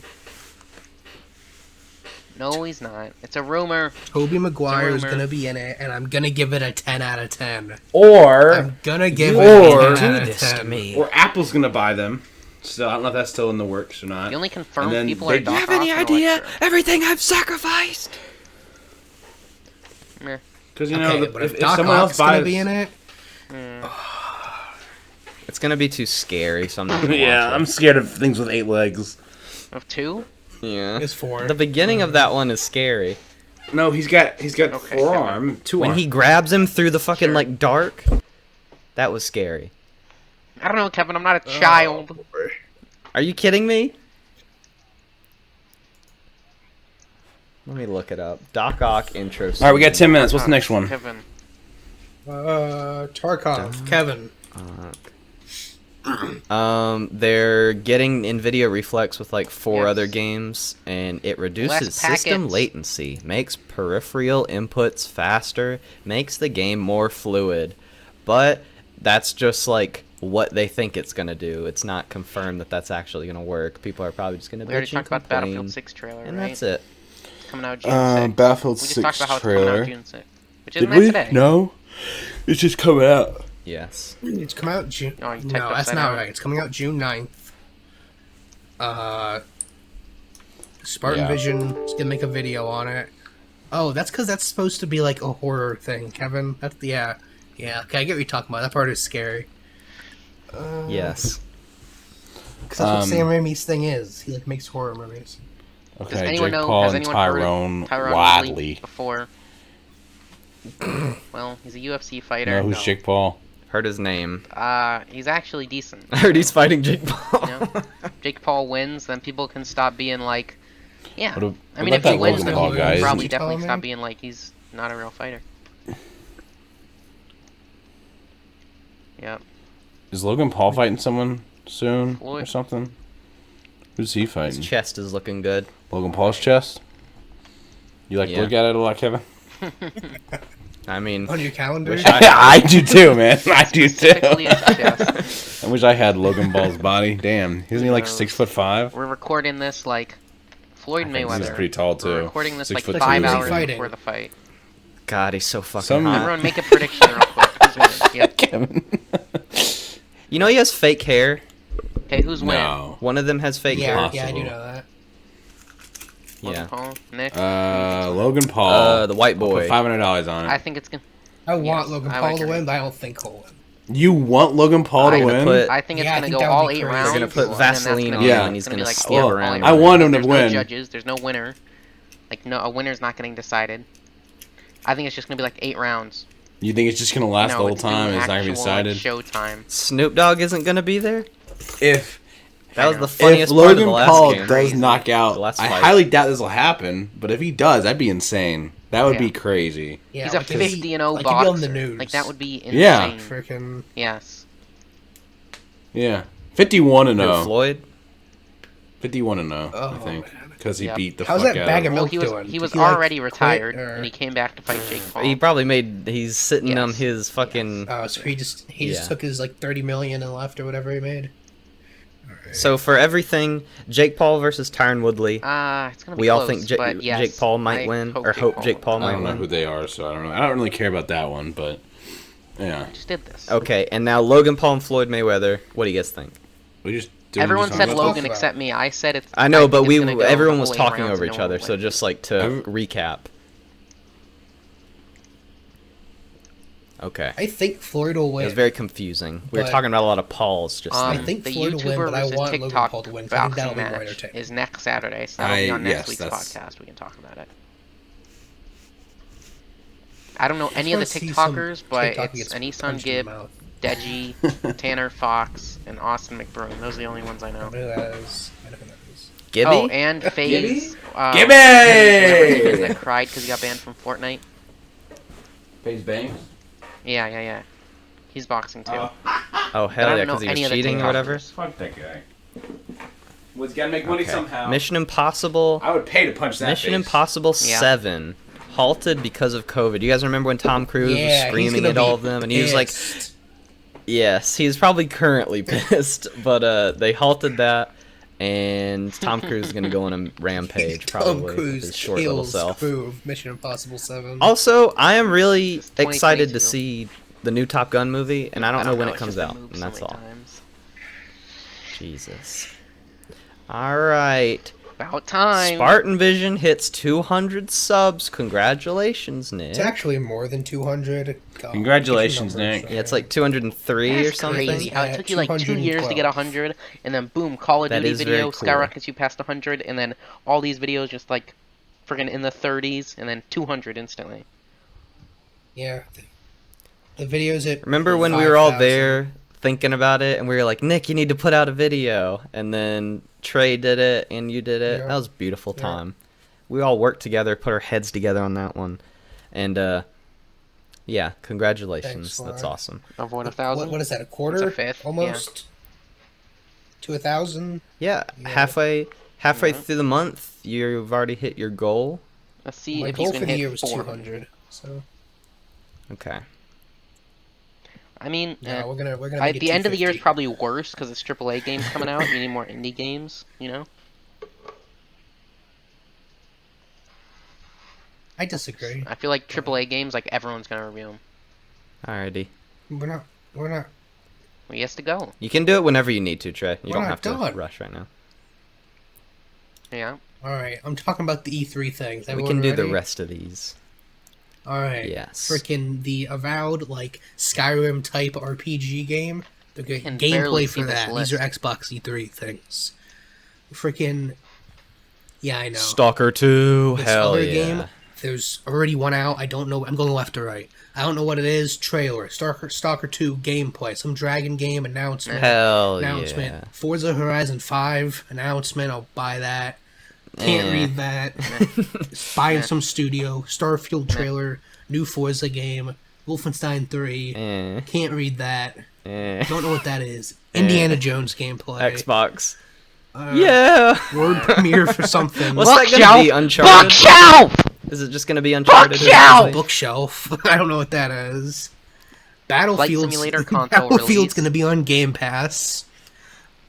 No, he's not. It's a rumor.
Tobey Maguire is
rumor.
gonna be in it, and I'm gonna give it a 10 out of 10.
Or
I'm gonna give
Or-
it a 10
Do
out of
this to
10.
me.
or Apple's gonna buy them. So I don't know if that's still in the works or not.
The only confirmed
And then
people
they-
are
Do
Doc
you
have any
Ock and
idea
Electro.
everything I've sacrificed?
Meh.
Because you
Okay,
know,
but
if
Doc
someone
Ock's
else
gonna
buys,
be in it,
It's gonna be too scary, so I'm not gonna
yeah,
watch
I'm
it.
scared of things with 8 legs.
Of two?
Yeah.
it's 4.
The beginning of that one is scary.
No, he's got
Okay,
forearm, 2
When
arms.
he grabs him through the fucking
Sure.
like dark, that was scary.
I don't know, Kevin. I'm not a child.
Are you kidding me? Let me look it up. Doc Ock intro.
All right, we got
scene.
10 minutes. What's the next one?
Kevin.
Tarkov, Kevin.
They're getting Nvidia Reflex with like 4
Yes.
other games, and it reduces
Less
system
packets.
latency, makes peripheral inputs faster, makes the game more fluid. But that's just like what they think it's gonna do. It's not confirmed that that's actually gonna work. People are probably just gonna
We already
bitch and
talked about
complain,
Battlefield 6 trailer,
and
right?
that's it.
It's coming out June 6th.
Battlefield
We just talked
6
about how it's coming
trailer.
out June 6th. Which isn't that today?
No, it's just coming out.
Yes.
It's coming out June.
Oh, you typed
No, that's
upside
not
down.
right. It's coming out June 9th. Spartan
Yeah.
Vision is gonna make a video on it. Oh, that's because that's supposed to be like a horror thing, Kevin. That's yeah. Okay, I get what you're talking about. That part is scary.
Yes.
Because that's what Sam Raimi's thing is. He like makes horror movies.
Does
Okay,
anyone
Jake
know?
Paul
Has
and
anyone heard of
Tyron
Tyron
Woodley.
Woodley before? Well, he's a UFC fighter.
No, who's Jake Paul?
Heard his name.
He's actually decent.
I heard he's fighting Jake Paul.
You know? Jake Paul wins, then people can stop being like, yeah.
What
I mean, if
about
he
that
wins,
Logan
then
Paul
people
guy?
will probably
Isn't he
definitely
tall,
stop
man?
being like he's not a real fighter. Yep.
Is Logan Paul fighting someone soon or
Floyd.
something? Who's he
His
fighting?
chest is looking good.
Logan Paul's chest? You like to
Yeah.
look at it a lot, Kevin?
I mean,
On your calendar.
Wish
I do too, man. I do
Specifically
too.
his chest.
I wish I had Logan Paul's body. Damn, isn't he like
No.
6'5"?
We're recording this like Floyd
think
Mayweather.
he's pretty tall, too.
We're recording this like
6'2".
5
Who's he
hours
fighting?
before the fight.
God, he's so fucking
Some-
hot.
Everyone make a prediction real quick. Who's winning? Yep.
Kevin.
You know he has fake hair.
Okay, who's winning?
No.
One of them has fake hair.
Yeah, I do
Possible.
know that.
Logan
Yeah.
Paul? Nick?
Logan Paul.
The white
I'll
boy.
put $500 on
I
it.
think it's gonna.
I want
Yes,
Logan
I
Paul
would
to
agree.
win, but I don't think he'll win.
You want Logan Paul to
I'm gonna
win?
put-
I think it's
Yeah, I
gonna
think
go
that would
all
be
8
crazy.
rounds.
They're gonna
put
and then that's
Vaseline
gonna
on
be
him
like-
and
he's
it's gonna
gonna
be like,
skip
yeah,
around.
all 8
I want him to
There's
win.
No judges. There's no winner. Like no, a winner's not getting decided. I think it's just gonna be like 8 rounds.
You think it's just gonna last
No,
the whole
it's
time and
doing
it's not gonna be
actual,
decided?
Like, show time.
Snoop Dogg isn't gonna be there.
If
That was
I
the
know.
funniest
if
part of
Logan
the last
Paul
game.
does
Crazy.
knock out,
The last
I
fight.
highly doubt this will happen. But if he does, that'd be insane. That would
Yeah.
be crazy.
Yeah,
He's a
like, if he-
50-0
like,
boxer.
he'd be on the news.
Like that would be insane.
Yeah.
Freaking.
Yes.
Yeah, 51 and
Who,
0.
Floyd.
51 and 0. I
Oh,
think
man.
because he
Yep.
beat the
How's
fuck
that
out
bag
of
of
him.
Well,
milk doing?
he was
Did he, like,
already
quit,
retired,
or-
and he came back to fight Jake Paul.
He probably made. He's sitting on
Yes.
his fucking.
So he just
Yeah.
took his like 30 million and left or whatever he made.
So for everything, Jake Paul versus Tyron Woodley.
It's gonna be
We all
close,
think
but yes,
Jake Paul might
I
win, or hope Jake Paul
I
might
don't know who
win.
they are, so I don't know. I don't really care about that one, but yeah,
I just did this.
Okay, and now Logan Paul and Floyd Mayweather. What do you guys think?
we just didn't
Everyone
just
said
talk
Logan.
Logan except me. I said it's.
I know,
think
but
it's
we
gonna go
everyone
the
was
whole 8
talking
rounds
over
and
each
no one
other.
will
So
win.
just like to
Every-
recap. Okay.
I think Floyd will
It
win.
was very confusing. We were
But-
talking about a lot of Pauls just
I
then.
think
the
Floyd will win,
YouTuber
but I
versus
want Logan
TikTok
Paul to win. 'cause I think that'll
boxing
be more
match
entertaining.
is next Saturday, so that'll be on
yes,
next week's
that's-
podcast. We can talk about it. I don't know any of the
wanna see some
TikTokers, but
TikTok
it's
gets
Anissan
punched in the
Gibb,
mouth.
Deji, Tanner Fox, and Austin McBroom. Those are the only ones I
I
know.
know who that is. I know who that is.
Gibby?
Oh, and FaZe.
Gibby!
Whatever his name that cried because he got banned from Fortnite.
FaZe Bangs?
Yeah. He's boxing too.
Oh,
I
hell
don't
yeah,
know
because he
any
was
of the
cheating or whatever?
TikTokers.
Fuck that guy. Was gotta make money
Okay.
somehow.
Mission Impossible.
I would pay to punch that
Mission
face.
Impossible
Yeah.
7 halted because of COVID. You guys remember when Tom Cruise was
Yeah, he's
screaming
gonna
at all
be
of them, and he was like,
pissed.
"Yes, he's probably currently pissed." But they halted that, and Tom Cruise is gonna go on a rampage
Tom
probably with
Cruise
his short little
kills
self.
crew of Mission Impossible 7.
Also, I am really
It's
excited
2022.
to see the new Top Gun movie, and I don't know when it
it's
comes
just been
out,
moved
and
so
that's
many
all.
times.
Jesus. All right.
About time.
Spartan Vision hits 200 subs. Congratulations, Nick.
It's actually more than 200. God,
Congratulations,
numbers,
Nick.
Yeah, it's like 203 or
That's
something.
crazy how it
Yeah,
took you like 2 years to get
212.
100, and then boom, Call of
That
Duty
is very
video
cool.
skyrockets you past 100, and then all these videos just like friggin' in the 30s, and then 200 instantly.
Yeah. The videos at
Remember when we were all
5,000.
there thinking about it, and we were like, Nick, you need to put out a video, and then Trey did it, and you did it.
Yeah.
That was a beautiful
Yeah.
time. We all worked together, put our heads together on that one, and yeah, congratulations.
Thanks,
That's
Floyd.
awesome.
Of what, 1,000?
What is that? A quarter?
It's a fifth,
almost to 1,000.
Yeah,
Yeah.
halfway
Yeah.
through the month, you've already hit your goal.
Let's see
My
if he's
goal
gonna
for the
hit
year was
400.
200. So
Okay.
I mean,
yeah, we're gonna
at
make it
the end of the year is
250.
probably worse because it's AAA games coming out. You need more indie games, you know.
I disagree.
I feel like AAA games, like everyone's gonna review them.
Alrighty.
We're not.
Well, he has to go.
You can do it whenever you need to, Trey. You
We're
don't
not
have to
done.
rush right now.
Yeah.
All right, I'm talking about the E3 things.
We
Everyone
can do the
ready?
rest of these.
All right.
Yes.
Freaking the avowed like Skyrim type RPG game. The
can barely
gameplay
see
for
this
that.
list.
These are Xbox E3 things. Freaking. Yeah, I know.
Stalker 2,
This
hell
other
yeah.
game, there's already one out. I don't know. I'm going left to right. I don't know what it is. Trailer. Stalker 2 gameplay. Some dragon game announcement.
Hell
announcement.
yeah.
Forza Horizon 5 announcement. I'll buy that. Can't read that. Buying some studio. Starfield trailer. New Forza game. Wolfenstein 3.
Eh,
Can't read that.
eh.
Don't know what that is. Indiana Jones gameplay.
Xbox.
Uh,
Yeah.
Word premiere for something.
What's that gonna be? Uncharted?
Bookshelf!
Is it just gonna be Uncharted? or
Bookshelf!
something?
Bookshelf. I don't know what that is. Battlefield's,
Simulator console
Battlefield's
release.
gonna be on Game Pass.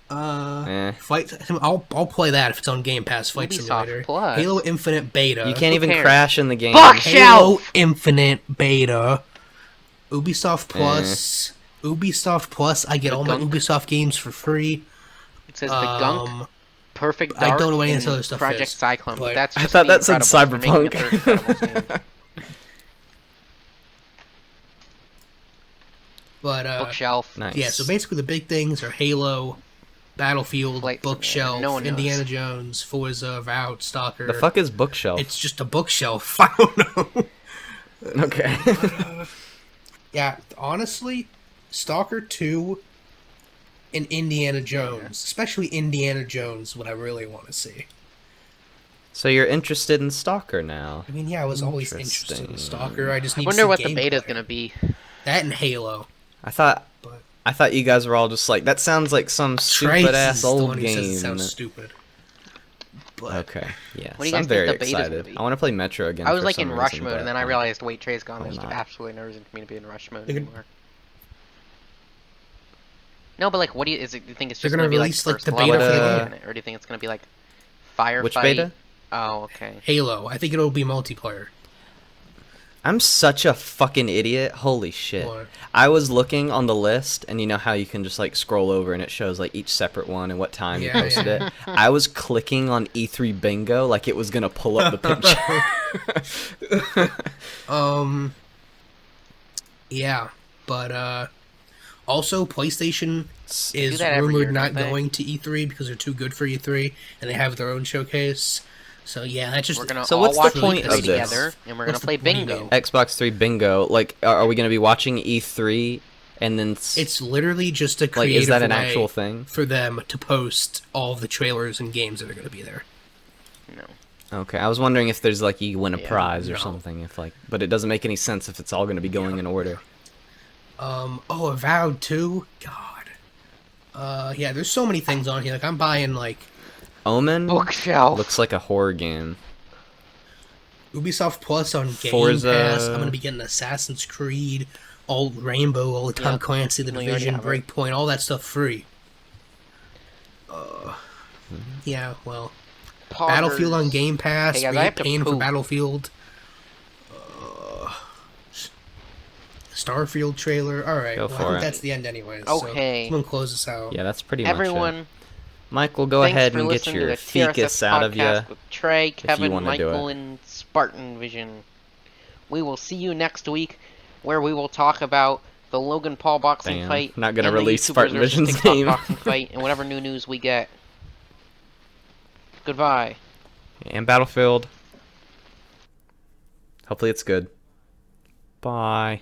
Eh.
Fight. I'll play that if it's on Game Pass. Fight
Ubisoft
Simulator.
Plus.
Halo Infinite Beta.
You can't even
cares?
crash in the game.
Halo Infinite Beta. Ubisoft Plus. Ubisoft Plus. I get
The
all my
gunk.
Ubisoft games for free.
It says the gunk,
Um,
Perfect
I
Dark,
don't know what any of this
and
other stuff
Project
is,
Cyclone,
but-
but that's
I
just
thought
the
that said
Incredibles for making
Cyberpunk.
a third Incredibles game.
but
Bookshelf.
Nice.
yeah. So basically, the big things are Halo, Battlefield,
Flight
Bookshelf,
Simulator. No one knows.
Indiana Jones, Forza, Avowed, Stalker.
The fuck is bookshelf?
It's just a bookshelf. I don't know.
Okay.
Yeah, honestly, Stalker 2 and Indiana Jones, especially Indiana Jones, what I really want to see.
So you're interested in Stalker now?
I mean, yeah, I was always interested in
Interesting.
Stalker. I just need
I wonder
to
what
see
the beta's
gameplay.
gonna be.
That and Halo.
I thought
But
you guys were all just like, that sounds like some
Trace
stupid ass
is the
old
one who says
game.
it sounds stupid. But
Okay, yes.
What do you guys
I'm very
think the beta's gonna
excited.
be?
I want to play Metro again.
I was
for
like
some
in rush
reason,
mode,
but,
and then I realized, wait, Trey's gone.
I'm
There's
not.
absolutely no reason for me to be in rush mode
They're gonna-
anymore. No, but like, what do you think it's
They're
just
gonna
gonna be like
release, like,
first
the
level
beta
for
or
that.
do you think it's gonna be like firefight?
Which beta?
Oh, okay.
Halo, I think it'll be multiplayer.
I'm such a fucking idiot. Holy shit.
What?
I was looking on the list, and you know how you can just like scroll over and it shows like each separate one and what time you
Yeah,
posted
yeah.
it. I was clicking on E3 bingo like it was gonna pull up the picture.
Yeah, but also PlayStation is
that every
rumored
year,
not
don't they?
going to E3 because they're too good for E3 and they have their own showcase. So yeah, that's just
We're gonna
So
all
what's the
watch
point
E3
of this?
together, and we're gonna
What's the
play
point, you
bingo.
mean?
Xbox 3 bingo. Like, are we gonna be watching E3 and then?
It's literally just a
like,
creative
is that an
way
actual thing?
for them to post all of the trailers and games that are going to be there.
No.
Okay, I was wondering if there's like you win a
Yeah,
prize or
no.
something. If like, but it doesn't make any sense if it's all gonna be going in order.
Avowed 2? God. Yeah, there's so many things on here. Like, I'm buying, like,
Omen
Bookshelf.
looks like a horror game.
Ubisoft Plus on Game
Forza.
Pass. I'm going to be getting Assassin's Creed, all Rainbow, all the Tom
Yep.
Clancy, The
Well, you already
Division,
have it.
Breakpoint, all that stuff free. Yeah, well,
Poggers.
Battlefield on Game Pass.
Hey, guys, I have to
paying for
poop.
Battlefield. Starfield trailer. All right,
Go
well, I
for
think
it.
that's the end, anyways.
Okay.
So, someone close us out.
Yeah, that's pretty much it.
Everyone,
Michael, go
thanks
ahead
for
and get
listening to
your
the TRSS
fecus out of you.
podcast with Trey, Kevin,
wanna do
Michael,
it.
and Spartan Vision. We will see you next week, where we will talk about the Logan Paul boxing
Damn,
fight,
not gonna
and the
release
YouTubers
Spartan
versus
Vision's
TikTok
game.
boxing fight, and whatever new news we get. Goodbye.
And Battlefield. Hopefully it's good. Bye.